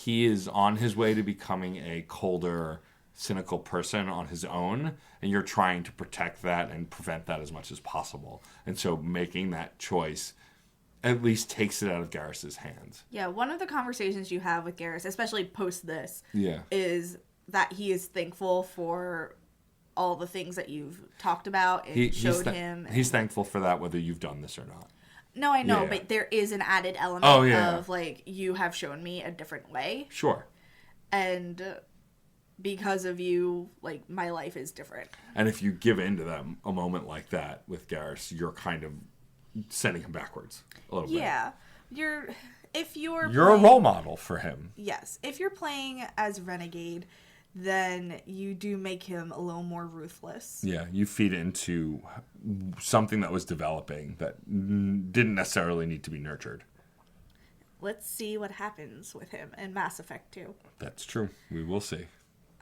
is on his way to becoming a colder, cynical person on his own, and you're trying to protect that and prevent that as much as possible. And so making that choice at least takes it out of Garrus's hands. Yeah, one of the conversations you have with Garrus, especially post this, yeah, is that he is thankful for all the things that you've talked about and showed him. He's thankful for that, whether you've done this or not. No, I know, but there is an added element of, like, you have shown me a different way. Sure. And because of you, like, my life is different. And if you give in to that, a moment like that with Garrus, you're kind of sending him backwards a little bit. Yeah. You're a role model for him. Yes. If you're playing as Renegade, then you do make him a little more ruthless. Yeah, you feed into something that was developing that didn't necessarily need to be nurtured. Let's see what happens with him in Mass Effect 2. That's true. We will see.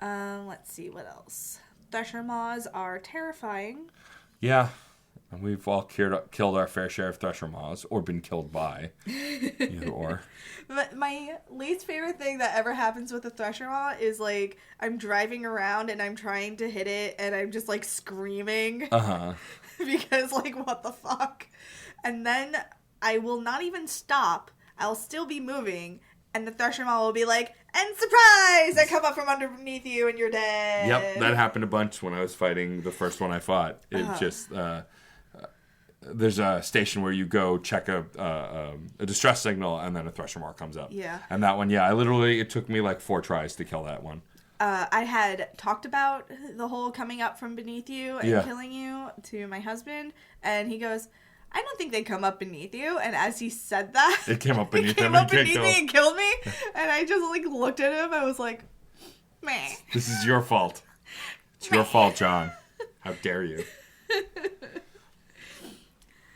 Let's see what else. Thresher Maws are terrifying. Yeah. And we've all killed our fair share of Thresher Maws, or been killed by. Either or. But my least favorite thing that ever happens with a Thresher Maw is, like, I'm driving around and I'm trying to hit it and I'm just, like, screaming. Uh-huh. Because, like, what the fuck? And then I will not even stop. I'll still be moving. And the Thresher Maw will be like, and surprise! I come up from underneath you and you're dead. Yep, that happened a bunch when I was fighting the first one I fought. It just... there's a station where you go check a distress signal, and then a Thresher Maw comes up. Yeah. And that one, it took me like 4 tries to kill that one. I had talked about the whole coming up from beneath you and killing you to my husband, and he goes, I don't think they come up beneath you. And as he said that, it came up beneath him and killed me. And I just, like, looked at him. I was like, meh. This is your fault. It's your fault, John. How dare you?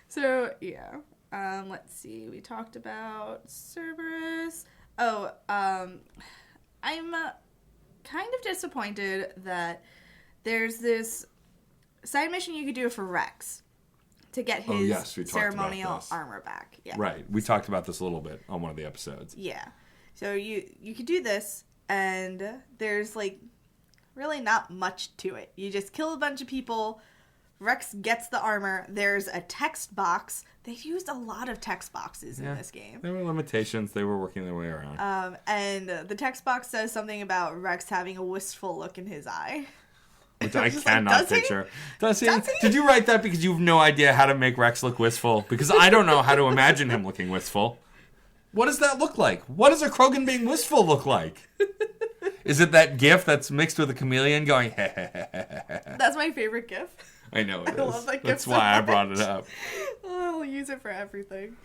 So, yeah. Let's see. We talked about Cerberus. Oh, I'm kind of disappointed that there's this side mission you could do for Rex to get his ceremonial armor back. Yeah. Right. We talked about this a little bit on one of the episodes. Yeah. So you could do this, and there's, like, really not much to it. You just kill a bunch of people Rex gets the armor. There's a text box. They used a lot of text boxes in this game. There were limitations. They were working their way around. And the text box says something about Rex having a wistful look in his eye. Which I cannot picture. Does he? Does he? Did you write that because you have no idea how to make Rex look wistful? Because I don't know how to imagine him looking wistful. What does that look like? What does a Krogan being wistful look like? Is it that gif that's mixed with a chameleon going, heh heh heh heh heh? That's my favorite gif. I know it is. I love that gif That's so why I much. brought it up. I'll use it for everything.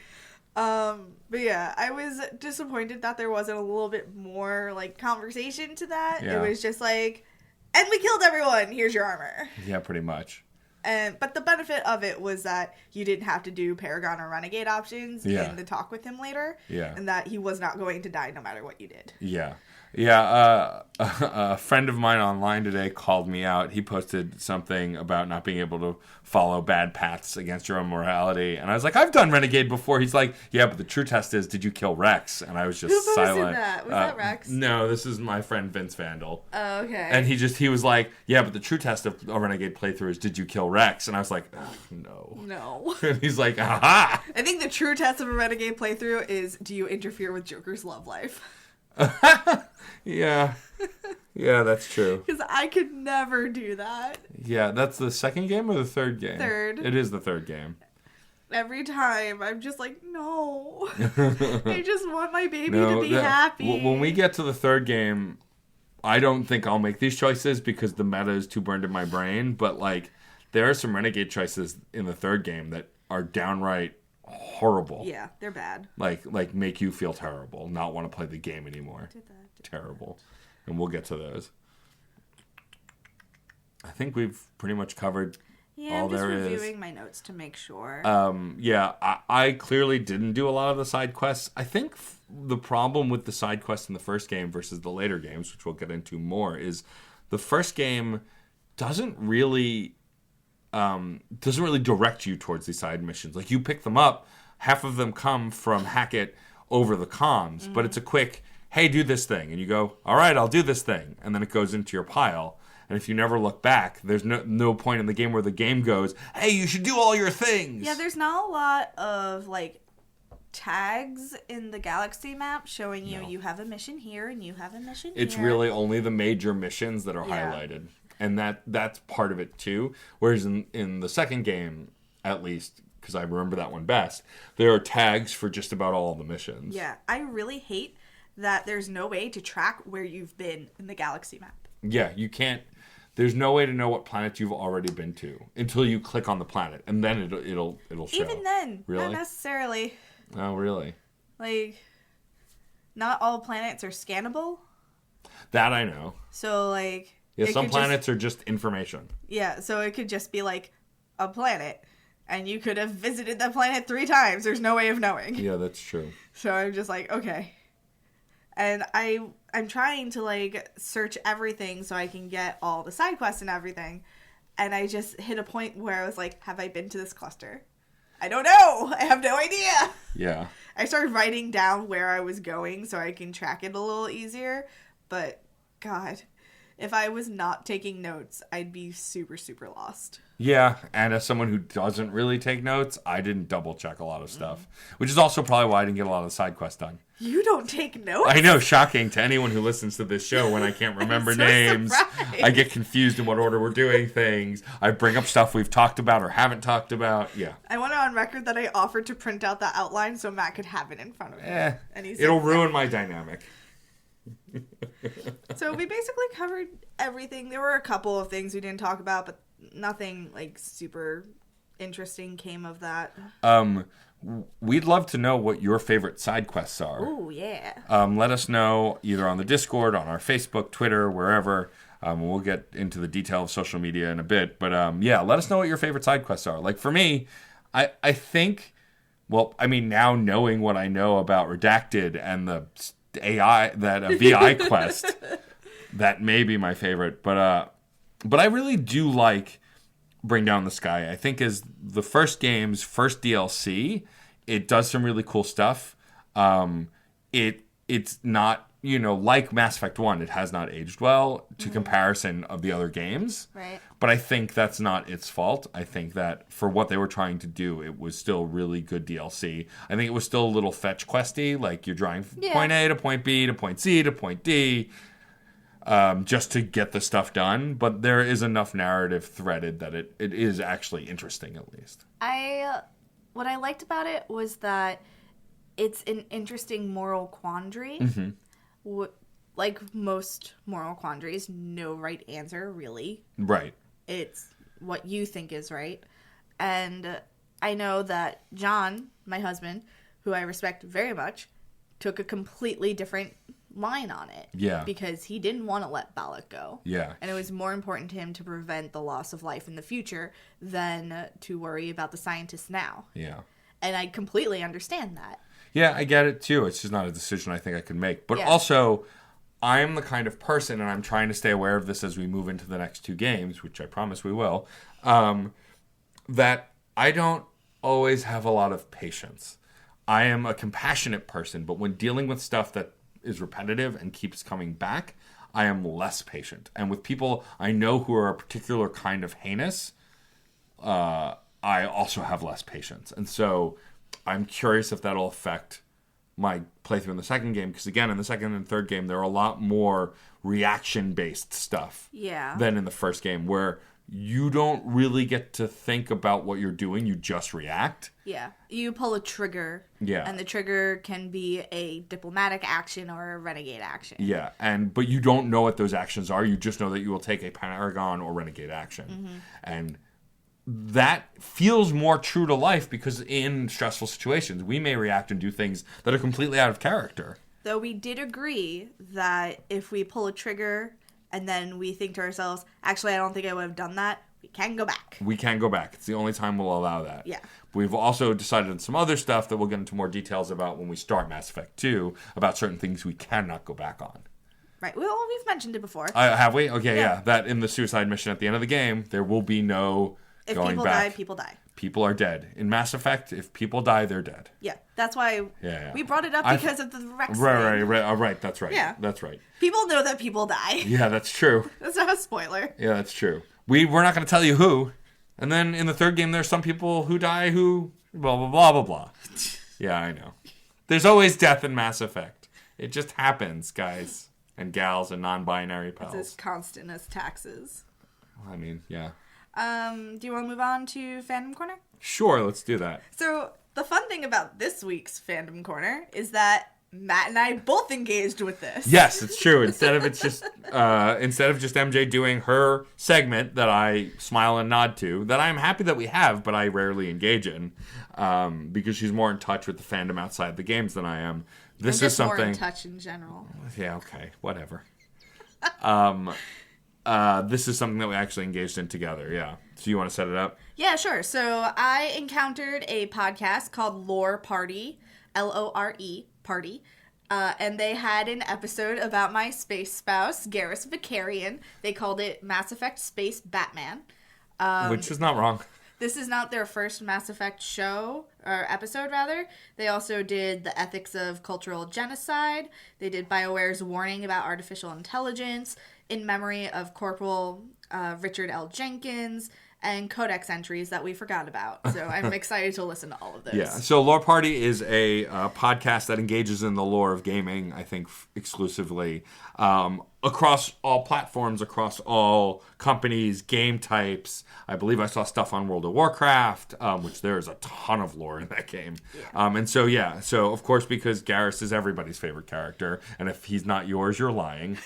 But yeah, I was disappointed that there wasn't a little bit more like conversation to that. Yeah. It was just like, and we killed everyone. Here's your armor. Yeah, pretty much. But the benefit of it was that you didn't have to do Paragon or Renegade options in the talk with him later. Yeah. And that he was not going to die no matter what you did. Yeah. Yeah, a friend of mine online today called me out. He posted something about not being able to follow bad paths against your own morality. And I was like, I've done Renegade before. He's like, yeah, but the true test is, did you kill Rex? And I was just Who posted silent. that? Was that Rex? No, this is my friend Vince Vandal. Oh, okay. And he was like, yeah, but the true test of a Renegade playthrough is, did you kill Rex? And I was like, no. No. And he's like, aha! I think the true test of a Renegade playthrough is, do you interfere with Joker's love life? Yeah. Yeah, that's true. Because I could never do that. Yeah, that's the second game or the third game? Third. It is the third game. Every time, I'm just like, no. I just want my baby to be happy. When we get to the third game, I don't think I'll make these choices because the meta is too burned in my brain. But, like, there are some Renegade choices in the third game that are downright horrible. Yeah, they're bad. Like make you feel terrible, not want to play the game anymore. Terrible. And we'll get to those. I think we've pretty much covered all there is. I'm just reviewing my notes to make sure. Yeah, I clearly didn't do a lot of the side quests. I think the problem with the side quests in the first game versus the later games, which we'll get into more, is the first game doesn't really direct you towards these side missions. Like, you pick them up, half of them come from Hackett over the comms, but it's a quick, hey, do this thing. And you go, all right, I'll do this thing. And then it goes into your pile. And if you never look back, there's no point in the game where the game goes, hey, you should do all your things. Yeah, there's not a lot of, like, tags in the galaxy map showing you have a mission here and you have a mission here. It's really only the major missions that are highlighted. And that's part of it, too. Whereas in the second game, at least, because I remember that one best, there are tags for just about all the missions. Yeah, I really hate that there's no way to track where you've been in the galaxy map. Yeah, you can't. There's no way to know what planet you've already been to until you click on the planet, and then it'll show. Even then, really? Not necessarily. Oh, really? Like, not all planets are scannable. That I know. So, like... Yeah, some planets are just information. Yeah, so it could just be, like, a planet. And you could have visited that planet 3 times. There's no way of knowing. Yeah, that's true. So I'm just like, okay. And I'm trying to, like, search everything so I can get all the side quests and everything. And I just hit a point where I was like, have I been to this cluster? I don't know. I have no idea. Yeah. I started writing down where I was going so I can track it a little easier. But, God, if I was not taking notes, I'd be super, super lost. Yeah, and as someone who doesn't really take notes, I didn't double check a lot of stuff. Which is also probably why I didn't get a lot of the side quests done. You don't take notes? I know, shocking to anyone who listens to this show when I can't remember names. Surprised. I get confused in what order we're doing things. I bring up stuff we've talked about or haven't talked about. Yeah. I want it on record that I offered to print out the outline so Matt could have it in front of him. And he said, it'll ruin my dynamic. So we basically covered everything. There were a couple of things we didn't talk about, but nothing like super interesting came of that. We'd love to know what your favorite side quests are. Oh, yeah. Let us know either on the Discord, on our Facebook, Twitter, wherever. We'll get into the detail of social media in a bit. But yeah, let us know what your favorite side quests are. Like for me, I think, well, I mean, now knowing what I know about Redacted and the AI, that VI quest, that may be my favorite. But I really do like Bring Down the Sky. I think as the first game's first DLC, it does some really cool stuff. It's not like Mass Effect 1, it has not aged well to comparison of the other games. Right. But I think that's not its fault. I think that for what they were trying to do, it was still really good DLC. I think it was still a little fetch questy, like you're drawing from point A to point B to point C to point D, just to get the stuff done. But there is enough narrative threaded that it is actually interesting, at least. What I liked about it was that it's an interesting moral quandary. Like most moral quandaries, no right answer, really. Right. It's what you think is right. And I know that John, my husband, who I respect very much, took a completely different line on it. Yeah. Because he didn't want to let Balak go. Yeah. And it was more important to him to prevent the loss of life in the future than to worry about the scientists now. Yeah. And I completely understand that. Yeah, I get it too. It's just not a decision I think I could make. But also, I'm the kind of person, and I'm trying to stay aware of this as we move into the next 2 games, which I promise we will, that I don't always have a lot of patience. I am a compassionate person, but when dealing with stuff that is repetitive and keeps coming back, I am less patient. And with people I know who are a particular kind of heinous, I also have less patience. And so I'm curious if that'll affect my playthrough in the second game, because again, in the second and third game, there are a lot more reaction-based stuff than in the first game, where you don't really get to think about what you're doing, you just react. Yeah. You pull a trigger, and the trigger can be a diplomatic action or a renegade action. Yeah, but you don't know what those actions are, you just know that you will take a Paragon or renegade action. And that feels more true to life, because in stressful situations, we may react and do things that are completely out of character. Though we did agree that if we pull a trigger and then we think to ourselves, actually, I don't think I would have done that, we can go back. We can go back. It's the only time we'll allow that. Yeah. We've also decided on some other stuff that we'll get into more details about when we start Mass Effect 2, about certain things we cannot go back on. Right. Well, we've mentioned it before. Have we? Okay, yeah. That in the suicide mission at the end of the game, there will be no... If going people back. die, people die. People are dead. In Mass Effect, if people die, they're dead. Yeah, that's why we brought it up because of the Rex Right, right, that's right. Yeah. That's right. People know that people die. Yeah, that's true. That's not a spoiler. Yeah, that's true. We're not going to tell you who. And then in the third game, there's some people who die who... blah, blah, blah, blah, blah. Yeah, I know. There's always death in Mass Effect. It just happens, guys and gals and non-binary pals. It's as constant as taxes. I mean, yeah. Do you want to move on to Fandom Corner? Sure, let's do that. So, the fun thing about this week's Fandom Corner is that Matt and I both engaged with this. Yes, it's true. Instead of just MJ doing her segment that I smile and nod to, that I'm happy that we have, but I rarely engage in, because she's more in touch with the fandom outside the games than I am. This I'm is something. More in touch in general. Yeah. Okay. Whatever. This is something that we actually engaged in together. Yeah. So you want to set it up? Yeah, sure. So I encountered a podcast called Lore Party, Lore Party, and they had an episode about my space spouse, Garrus Vicarian. They called it Mass Effect Space Batman. Which is not wrong. This is not their first Mass Effect show, or episode rather. They also did The Ethics of Cultural Genocide. They did BioWare's Warning about Artificial Intelligence, In Memory of Corporal Richard L. Jenkins, and Codex entries that we forgot about. So I'm excited to listen to all of those. Yeah. So Lore Party is a podcast that engages in the lore of gaming, I think, exclusively, across all platforms, across all companies, game types. I believe I saw stuff on World of Warcraft, which there's a ton of lore in that game. Yeah. So of course, because Garrus is everybody's favorite character, and if he's not yours, you're lying.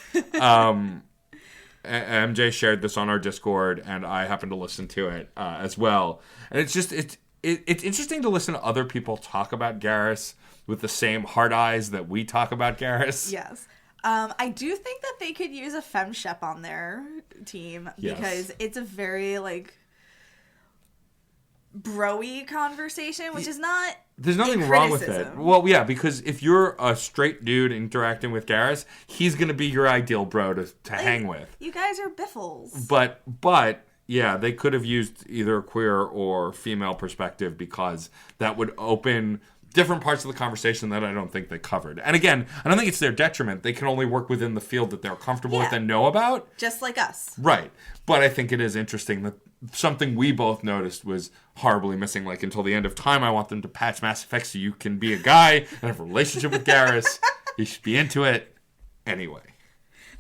MJ shared this on our Discord, and I happened to listen to it as well. And it's just it's interesting to listen to other people talk about Garrus with the same hard eyes that we talk about Garrus. Yes. I do think that they could use a femshep on their team, because it's a very bro-y conversation, which is not. There's nothing wrong with it. Well, yeah, because if you're a straight dude interacting with Garrus, he's going to be your ideal bro to hang with. You guys are biffles. But yeah, they could have used either a queer or female perspective, because that would open different parts of the conversation that I don't think they covered. And again, I don't think it's their detriment. They can only work within the field that they're comfortable with and know about. Just like us. Right. But I think it is interesting that something we both noticed was horribly missing. Like, until the end of time, I want them to patch Mass Effect so you can be a guy and have a relationship with Garrus. You should be into it. Anyway.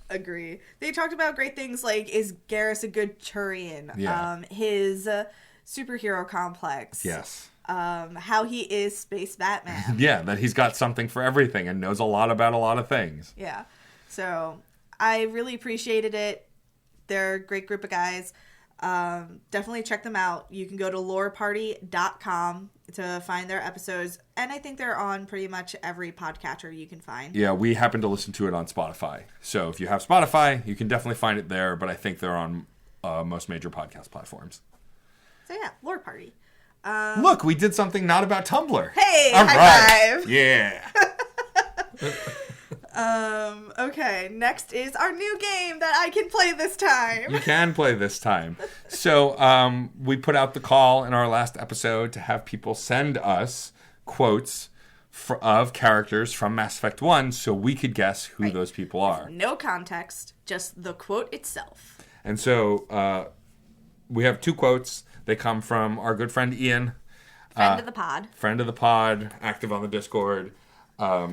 Agree. They talked about great things like, is Garrus a good Turian? Yeah. His superhero complex. Yes. How he is Space Batman. Yeah, that he's got something for everything and knows a lot about a lot of things. Yeah. So I really appreciated it. They're a great group of guys. Definitely check them out. You can go to loreparty.com to find their episodes. And I think they're on pretty much every podcatcher you can find. Yeah, we happen to listen to it on Spotify. So if you have Spotify, you can definitely find it there. But I think they're on most major podcast platforms. So yeah, Lore Party. Look, we did something not about Tumblr. Hey, high five. Yeah. Okay, next is our new game that I can play this time. You can play this time. So we put out the call in our last episode to have people send us quotes of characters from Mass Effect 1 so we could guess who those people are. No context, just the quote itself. And so we have 2 quotes. They come from our good friend Ian. Friend of the pod. Friend of the pod, active on the Discord. Our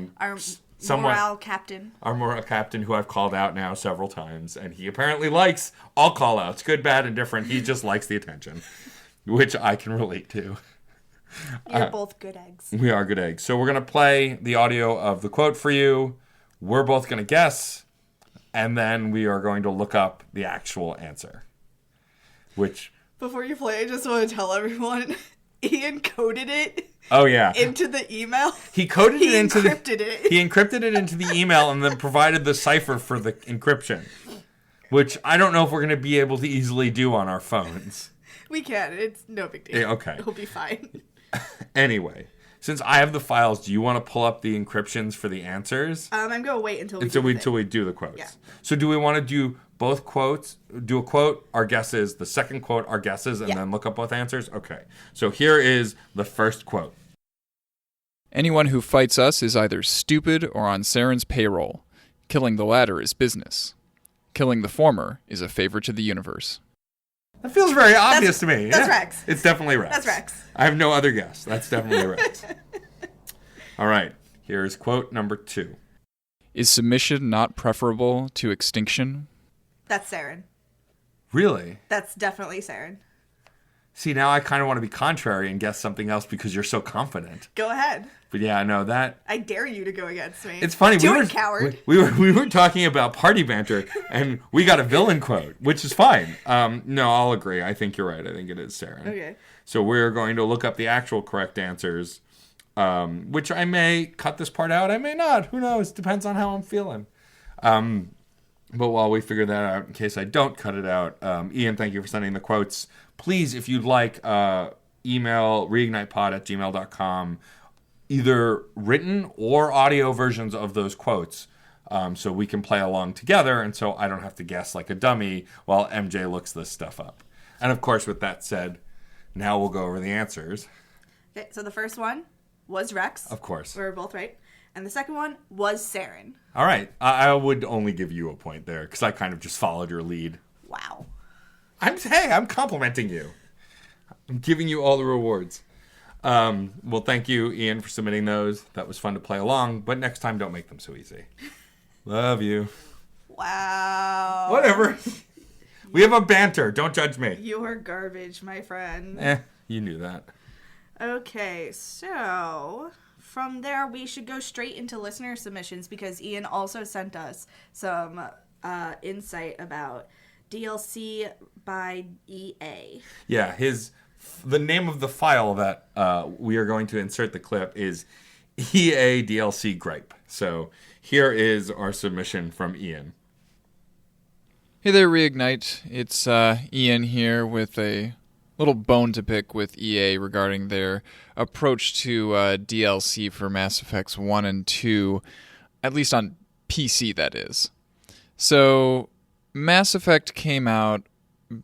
morale captain. Our morale captain, who I've called out now several times. And he apparently likes all call-outs, good, bad, and different. He just likes the attention, which I can relate to. You're both good eggs. We are good eggs. So we're going to play the audio of the quote for you. We're both going to guess. And then we are going to look up the actual answer. Which... Before you play, I just want to tell everyone, Ian coded it. Oh yeah, into the email. He coded it into encrypted it. He encrypted it into the email and then provided the cipher for the encryption, which I don't know if we're going to be able to easily do on our phones. We can. It's no big deal. Yeah, okay, it'll be fine. Anyway, since I have the files, do you want to pull up the encryptions for the answers? I'm going to wait until we do the quotes. Yeah. So do we want to do both quotes? Do a quote, our guesses, the second quote, our guesses, and then look up both answers? Okay. So here is the first quote. Anyone who fights us is either stupid or on Saren's payroll. Killing the latter is business. Killing the former is a favor to the universe. That feels very obvious to me. That's Rex. It's definitely Rex. That's Rex. I have no other guess. That's definitely Rex. All right. Here's quote number 2. Is submission not preferable to extinction? That's Saren. Really? That's definitely Saren. See, now I kind of want to be contrary and guess something else because you're so confident. Go ahead. But yeah, no, that... I dare you to go against me. It's funny. Coward. We were talking about party banter, and we got a villain quote, which is fine. No, I'll agree. I think you're right. I think it is Saren. Okay. So we're going to look up the actual correct answers, which I may cut this part out. I may not. Who knows? Depends on how I'm feeling. But while we figure that out, in case I don't cut it out, Ian, thank you for sending the quotes. Please, if you'd like, email reignitepod@gmail.com, either written or audio versions of those quotes, so we can play along together, and so I don't have to guess like a dummy while MJ looks this stuff up. And of course, with that said, now we'll go over the answers. Okay, so the first one was Rex. Of course. We were both right. And the second one was Saren. All right. I would only give you a point there because I kind of just followed your lead. Wow. I'm complimenting you. I'm giving you all the rewards. Well, thank you, Ian, for submitting those. That was fun to play along, but next time, don't make them so easy. Love you. Wow. Whatever. We have a banter. Don't judge me. You're garbage, my friend. You knew that. Okay, so from there, we should go straight into listener submissions because Ian also sent us some insight about DLC by EA. Yeah, the name of the file that we are going to insert the clip is EA DLC Gripe. So here is our submission from Ian. Hey there, Reignite. It's Ian here with a little bone to pick with EA regarding their approach to DLC for Mass Effects 1 and 2, at least on PC, that is. So, Mass Effect came out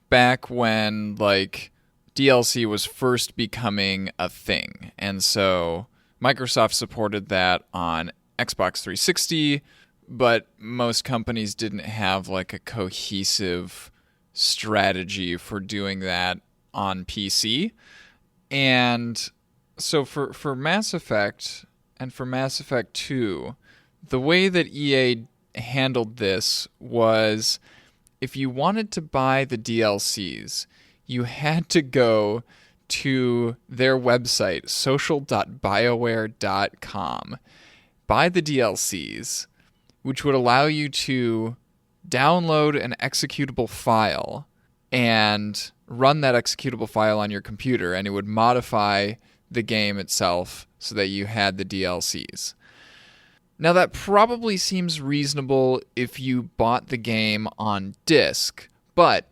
back when, DLC was first becoming a thing, and so Microsoft supported that on Xbox 360, but most companies didn't have like a cohesive strategy for doing that on PC. And so for Mass Effect and for Mass Effect 2, the way that EA handled this was if you wanted to buy the DLCs, you had to go to their website, social.bioware.com, buy the DLCs, which would allow you to download an executable file and run that executable file on your computer, and it would modify the game itself so that you had the DLCs. Now, that probably seems reasonable if you bought the game on disc, but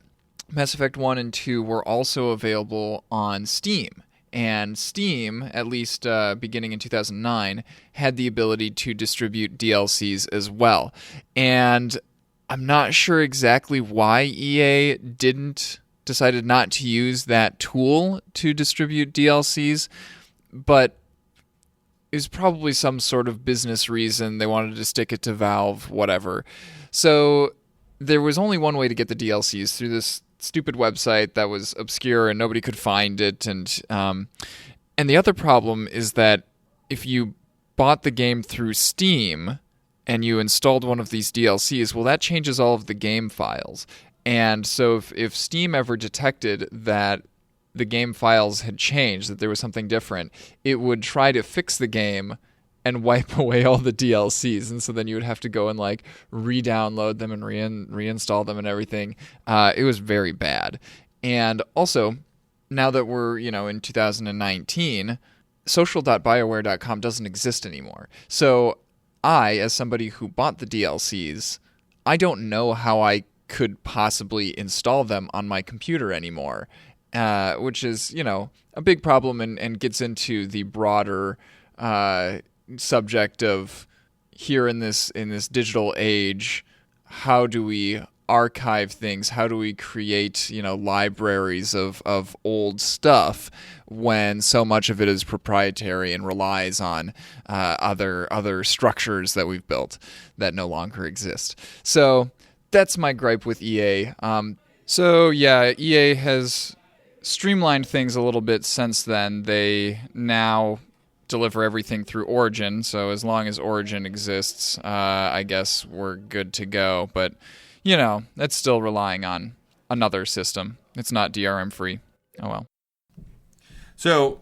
Mass Effect 1 and 2 were also available on Steam. And Steam, at least beginning in 2009, had the ability to distribute DLCs as well. And I'm not sure exactly why EA decided not to use that tool to distribute DLCs, but it was probably some sort of business reason. They wanted to stick it to Valve, whatever. So there was only one way to get the DLCs, through this stupid website that was obscure and nobody could find it. And the other problem is that if you bought the game through Steam and you installed one of these DLCs, well, that changes all of the game files. And so if Steam ever detected that the game files had changed, that there was something different, it would try to fix the game and wipe away all the DLCs. And so then you would have to go and like re-download them and reinstall them and everything. It was very bad. And also, now that we're, in 2019, social.bioware.com doesn't exist anymore. So I, as somebody who bought the DLCs, I don't know how I could possibly install them on my computer anymore. Which is, a big problem and gets into the broader subject of, here in this digital age, how do we archive things? How do we create, libraries of old stuff when so much of it is proprietary and relies on other structures that we've built that no longer exist? So that's my gripe with EA. EA has streamlined things a little bit since then. They now deliver everything through Origin, so as long as Origin exists, I guess we're good to go. But, that's still relying on another system. It's not DRM free. Oh well. So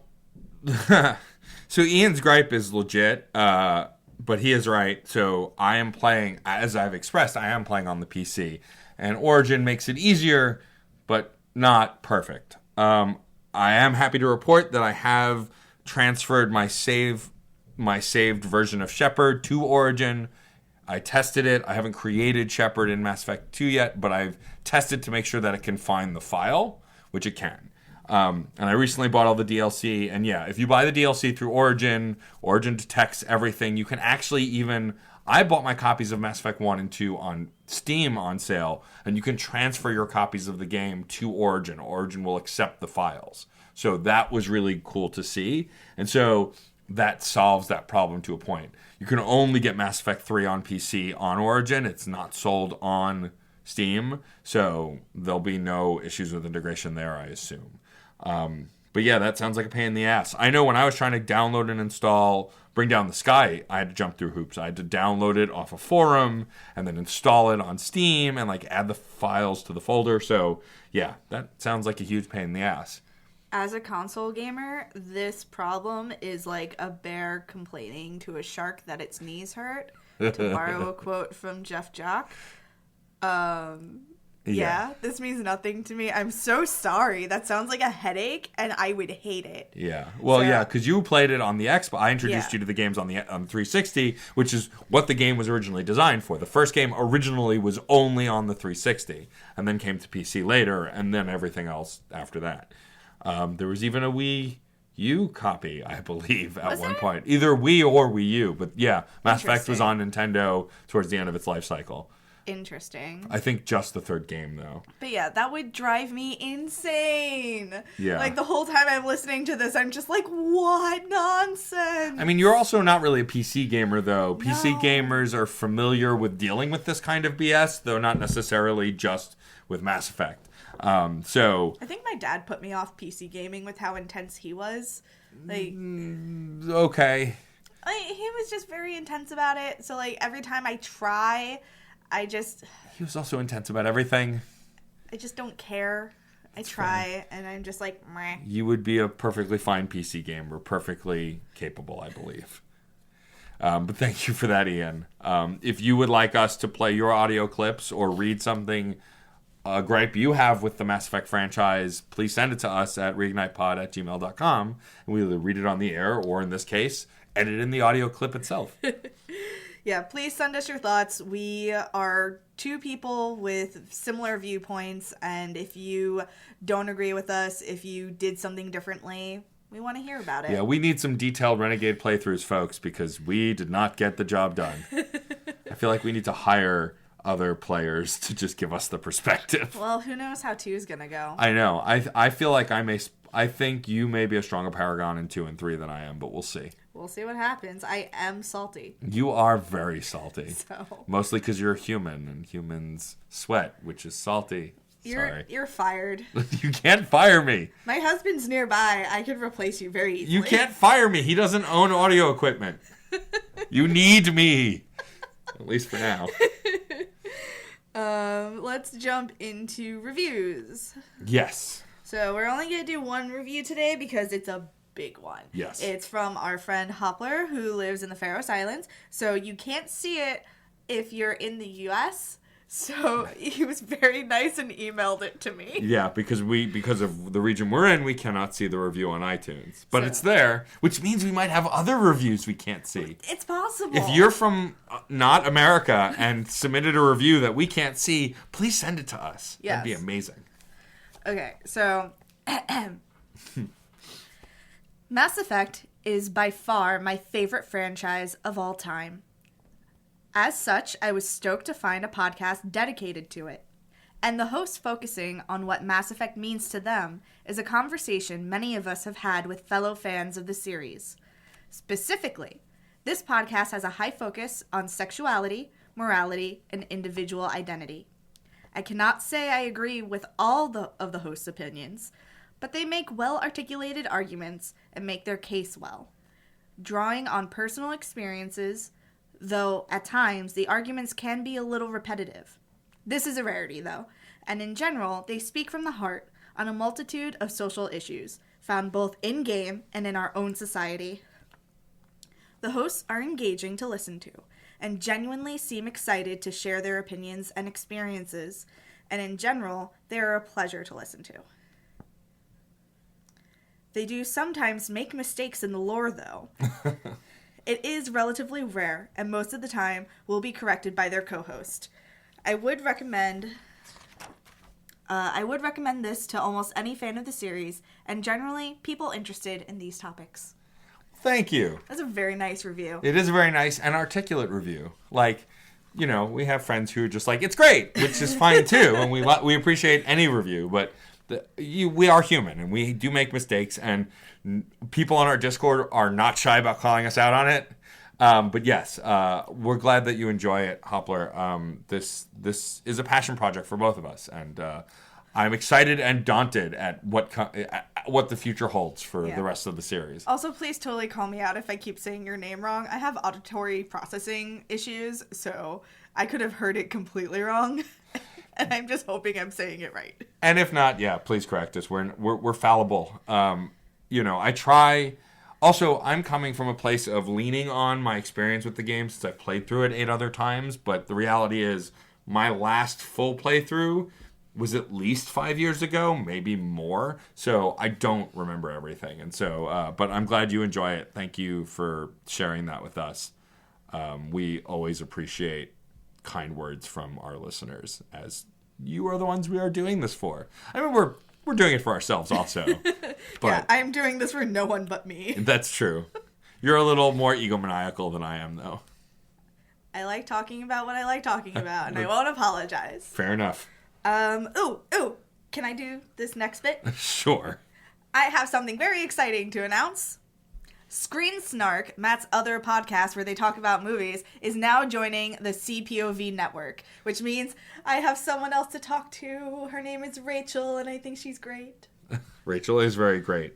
Ian's gripe is legit, but he is right. So I am playing, as I've expressed, I am playing on the PC, and Origin makes it easier, but not perfect. I am happy to report that I have transferred my saved version of Shepard to Origin. I tested it. I haven't created Shepard in Mass Effect 2 yet, but I've tested to make sure that it can find the file, which it can. And I recently bought all the DLC, and yeah, if you buy the DLC through Origin detects everything. You can actually even... I bought my copies of Mass Effect 1 and 2 on Steam on sale, and you can transfer your copies of the game to Origin. Origin will accept the files. So that was really cool to see. And so that solves that problem to a point. You can only get Mass Effect 3 on PC on Origin. It's not sold on Steam. So there'll be no issues with integration there, I assume. But yeah, that sounds like a pain in the ass. I know when I was trying to download and install Bring Down the Sky, I had to jump through hoops. I had to download it off a forum and then install it on Steam and add the files to the folder. So yeah, that sounds like a huge pain in the ass. As a console gamer, this problem is like a bear complaining to a shark that its knees hurt, to borrow a quote from Jeff Jock. Yeah, this means nothing to me. I'm so sorry. That sounds like a headache, and I would hate it. Yeah. Well, yeah, because you played it on the Xbox. I introduced you to the games on the 360, which is what the game was originally designed for. The first game originally was only on the 360, and then came to PC later, and then everything else after that. There was even a Wii U copy, I believe, at one point. Either Wii or Wii U. But yeah, Mass Effect was on Nintendo towards the end of its life cycle. interesting. I think just the third game, though. But yeah, that would drive me insane. Yeah. Like, the whole time I'm listening to this, I'm just like, what nonsense? I mean, you're also not really a PC gamer, though. PC No. gamers are familiar with dealing with this kind of BS, though not necessarily just with Mass Effect. So I think my dad put me off PC gaming with how intense he was. Like, okay. he was just very intense about it. So, like, every time I try, He was also intense about everything. I just don't care. I try, and I'm just like, meh. You would be a perfectly fine PC gamer, perfectly capable, I believe. But thank you for that, Ian. If you would like us to play your audio clips or read something, a gripe you have with the Mass Effect franchise, please send it to us at reignitepod@gmail.com, and we'll either read it on the air or, in this case, edit in the audio clip itself. Yeah, please send us your thoughts. We are two people with similar viewpoints, and if you don't agree with us, if you did something differently, we want to hear about it. Yeah, we need some detailed Renegade playthroughs, folks, because we did not get the job done. I feel like we need to hire other players to just give us the perspective. Well, who knows how 2 is going to go. I know. I feel like I think you may be a stronger Paragon in 2 and 3 than I am, but we'll see. We'll see what happens. I am salty. You are very salty. So Mostly because you're a human, and humans sweat, which is salty. Sorry. You're fired. You can't fire me. My husband's nearby. I could replace you very easily. You can't fire me. He doesn't own audio equipment. You need me. At least for now. Let's jump into reviews. Yes. So we're only going to do one review today because it's a big one. Yes. It's from our friend Hoppler, who lives in the Faroe Islands. So you can't see it if you're in the U.S., so he was very nice and emailed it to me. Yeah, because of the region we're in, we cannot see the review on iTunes. But So- it's there, which means we might have other reviews we can't see. It's possible. If you're from not America and submitted a review that we can't see, please send it to us. Yes. That'd be amazing. Okay, so Mass Effect is by far my favorite franchise of all time. As such, I was stoked to find a podcast dedicated to it. And the host focusing on what Mass Effect means to them is a conversation many of us have had with fellow fans of the series. Specifically, this podcast has a high focus on sexuality, morality, and individual identity. I cannot say I agree with all of the host's opinions, but they make well-articulated arguments and make their case well. Drawing on personal experiences, though at times the arguments can be a little repetitive. This is a rarity, though, and in general, they speak from the heart on a multitude of social issues, found both in-game and in our own society. The hosts are engaging to listen to, and genuinely seem excited to share their opinions and experiences, and in general, they are a pleasure to listen to. They do sometimes make mistakes in the lore, though. It is relatively rare, and most of the time will be corrected by their co-host. I would recommend this to almost any fan of the series, and generally people interested in these topics. Thank you. That's a very nice review. It is a very nice and articulate review. Like, you know, we have friends who are just like, it's great, which is fine too, and we appreciate any review, but we are human, and we do make mistakes, and people on our Discord are not shy about calling us out on it. But yes, we're glad that you enjoy it, Hoppler. This is a passion project for both of us, and I'm excited and daunted at what the future holds for the rest of the series. Also, please totally call me out if I keep saying your name wrong. I have auditory processing issues, so I could have heard it completely wrong. And I'm just hoping I'm saying it right. And if not, yeah, please correct us. We're fallible. You know, I try. Also, I'm coming from a place of leaning on my experience with the game since I've played through it 8 other times. But the reality is, my last full playthrough was at least 5 years ago, maybe more. So I don't remember everything. And so, but I'm glad you enjoy it. Thank you for sharing that with us. We always appreciate kind words from our listeners, as you are the ones we are doing this for. I mean, we're doing it for ourselves also. But Yeah, I'm doing this for no one but me. that's true. You're a little more egomaniacal than I am, though. I like talking about what I like talking about, and I won't apologize. Fair enough. Ooh, can I do this next bit? Sure. I have something very exciting to announce. Screen Snark, Matt's other podcast where they talk about movies, is now joining the CPOV network, which means I have someone else to talk to. Her name is Rachel, and I think she's great. Rachel is very great.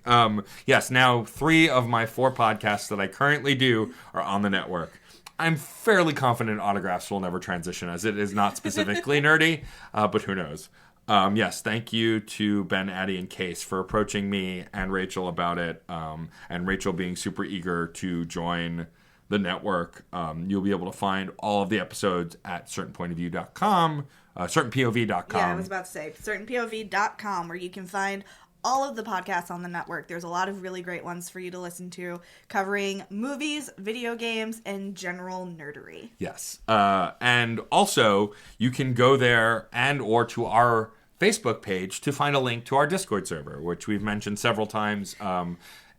Yes, now 3 of my 4 podcasts that I currently do are on the network. I'm fairly confident Autographs will never transition, as it is not specifically nerdy, but who knows. Yes, thank you to Ben, Addie, and Case for approaching me and Rachel about it, and Rachel being super eager to join the network. You'll be able to find all of the episodes at certainpointofview.com, certainpov.com. Yeah, I was about to say, certainpov.com, where you can find all of the podcasts on the network. There's a lot of really great ones for you to listen to, covering movies, video games, and general nerdery. Yes. And also, you can go there and or to our Facebook page to find a link to our Discord server, which we've mentioned several times.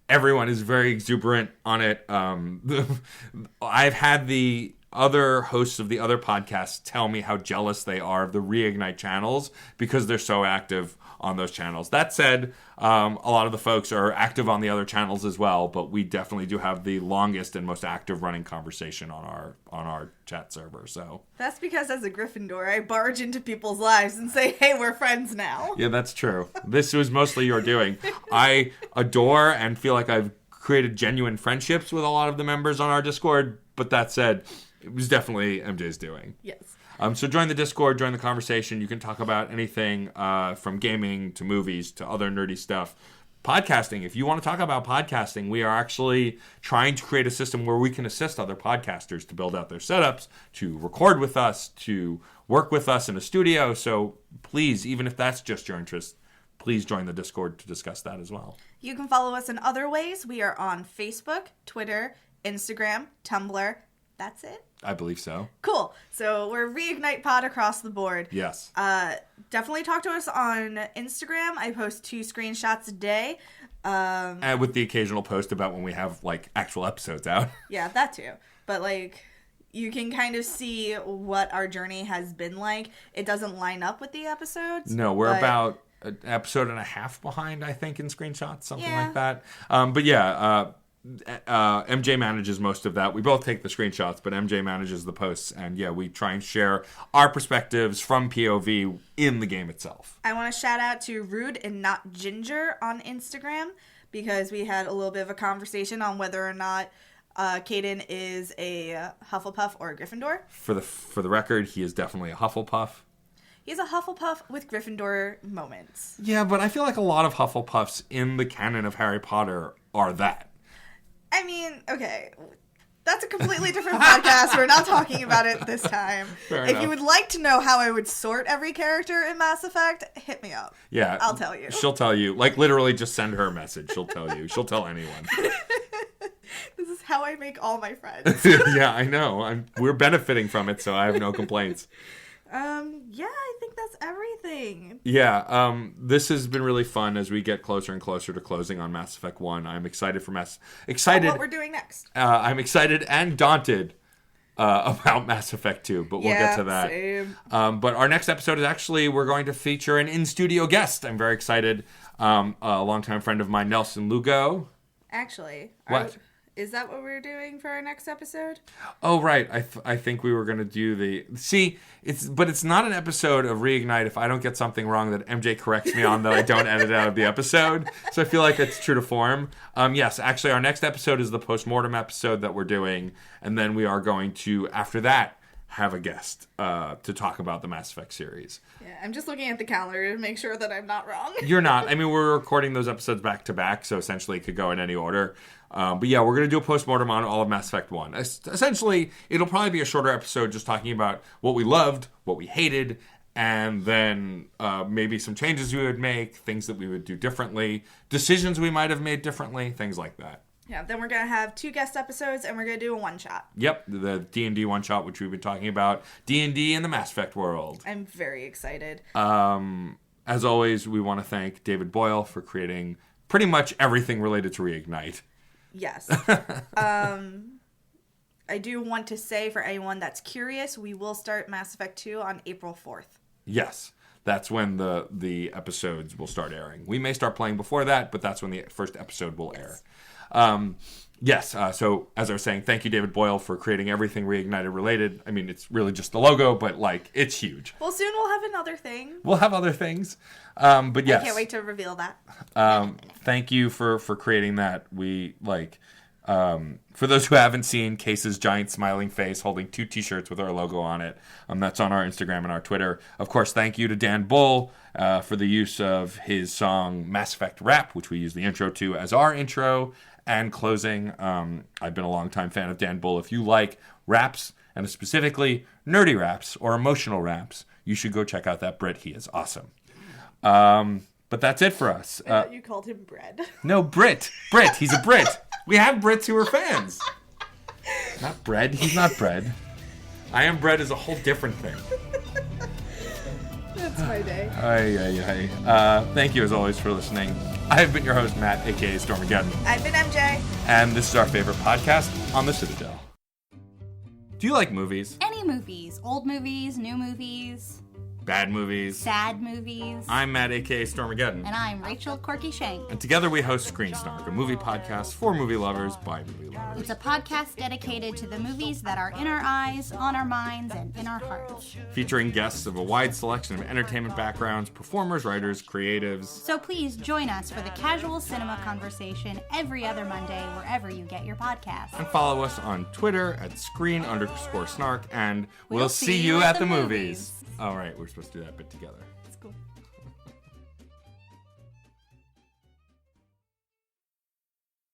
Everyone is very exuberant on it. I've had the other hosts of the other podcasts tell me how jealous they are of the Reignite channels because they're so active on those channels. That said, a lot of the folks are active on the other channels as well, but we definitely do have the longest and most active running conversation on our chat server. So that's because as a Gryffindor, I barge into people's lives and say, hey, we're friends now. Yeah, that's true. This was mostly your doing. I adore and feel like I've created genuine friendships with a lot of the members on our Discord, but that said, it was definitely MJ's doing. Yes. So join the Discord, join the conversation. You can talk about anything from gaming to movies to other nerdy stuff. Podcasting, if you want to talk about podcasting, we are actually trying to create a system where we can assist other podcasters to build out their setups, to record with us, to work with us in a studio. So please, even if that's just your interest, please join the Discord to discuss that as well. You can follow us in other ways. We are on Facebook, Twitter, Instagram, Tumblr. That's it? I believe so. Cool. So we're Reignite Pod across the board. Yes. Definitely talk to us on Instagram. I post 2 screenshots a day. And with the occasional post about when we have, like, actual episodes out. Yeah, that too. But, like, you can kind of see what our journey has been like. It doesn't line up with the episodes. No, we're about an episode and a half behind, I think, in screenshots, something like that. MJ manages most of that. We both take the screenshots, but MJ manages the posts. And yeah, we try and share our perspectives from POV in the game itself. I want to shout out to Rude and Not Ginger on Instagram because we had a little bit of a conversation on whether or not Caden is a Hufflepuff or a Gryffindor. For the record, he is definitely a Hufflepuff. He's a Hufflepuff with Gryffindor moments. Yeah, but I feel like a lot of Hufflepuffs in the canon of Harry Potter are that. I mean, okay, that's a completely different podcast. We're not talking about it this time. Fair if enough. you would like to know how I would sort every character in Mass Effect, hit me up. Yeah. I'll tell you. She'll tell you. Like, literally just send her a message. She'll tell you. She'll tell anyone. This is how I make all my friends. Yeah, I know. We're benefiting from it, so I have no complaints. Yeah, I think that's everything. Yeah, this has been really fun as we get closer and closer to closing on Mass Effect 1. I'm excited for what we're doing next. I'm excited and daunted about Mass Effect 2, but we'll get to that. Same. But our next episode is actually, we're going to feature an in-studio guest. I'm very excited. A longtime friend of mine, Nelson Lugo. Actually. What? Is that what we're doing for our next episode? Oh, right. I think we were going to do it's not an episode of Reignite if I don't get something wrong that MJ corrects me on that I don't edit out of the episode. So I feel like it's true to form. Yes, actually, our next episode is the postmortem episode that we're doing. And then we are going to, after that, have a guest to talk about the Mass Effect series. Yeah, I'm just looking at the calendar to make sure that I'm not wrong. You're not. I mean, we're recording those episodes back to back, so essentially it could go in any order. But yeah, we're going to do a postmortem on all of Mass Effect 1. Essentially, it'll probably be a shorter episode just talking about what we loved, what we hated, and then maybe some changes we would make, things that we would do differently, decisions we might have made differently, things like that. Yeah, then we're going to have 2 guest episodes, and we're going to do a one-shot. Yep, the D&D one-shot, which we've been talking about. D&D in the Mass Effect world. I'm very excited. As always, we want to thank David Boyle for creating pretty much everything related to Reignite. Yes. I do want to say for anyone that's curious, we will start Mass Effect 2 on April 4th. Yes. That's when the episodes will start airing. We may start playing before that, but that's when the first episode will air. So as I was saying, thank you, David Boyle, for creating everything Reignited related. I mean, it's really just the logo, but, like, it's huge. Well, soon we'll have another thing. We'll have other things. But yes. I can't wait to reveal that. Thank you for creating that. We, like... for those who haven't seen Case's giant smiling face holding 2 t-shirts with our logo on it, that's on our Instagram and our Twitter. Of course, thank you to Dan Bull for the use of his song Mass Effect Rap, which we use the intro to as our intro and closing. I've been a longtime fan of Dan Bull. If you like raps, and specifically nerdy raps or emotional raps, you should go check out that Brit. He is awesome. But that's it for us. I thought you called him Bread. No, Brit. Brit. He's a Brit. We have Brits who are fans. Not Bread. He's not Bread. I Am Bread is a whole different thing. That's my day. Thank you, as always, for listening. I've been your host, Matt, a.k.a. Stormageddon. I've been MJ. And this is our favorite podcast on the Citadel. Do you like movies? Any movies. Old movies, new movies. Bad movies. Sad movies. I'm Matt, a.k.a. Stormageddon. And I'm Rachel Corky Shank. And together we host Screen Snark, a movie podcast for movie lovers by movie lovers. It's a podcast dedicated to the movies that are in our eyes, on our minds, and in our hearts. Featuring guests of a wide selection of entertainment backgrounds, performers, writers, creatives. So please join us for the casual cinema conversation every other Monday wherever you get your podcasts. And follow us on Twitter at @screen_snark, and we'll see you at the movies. All right, we're supposed to do that bit together.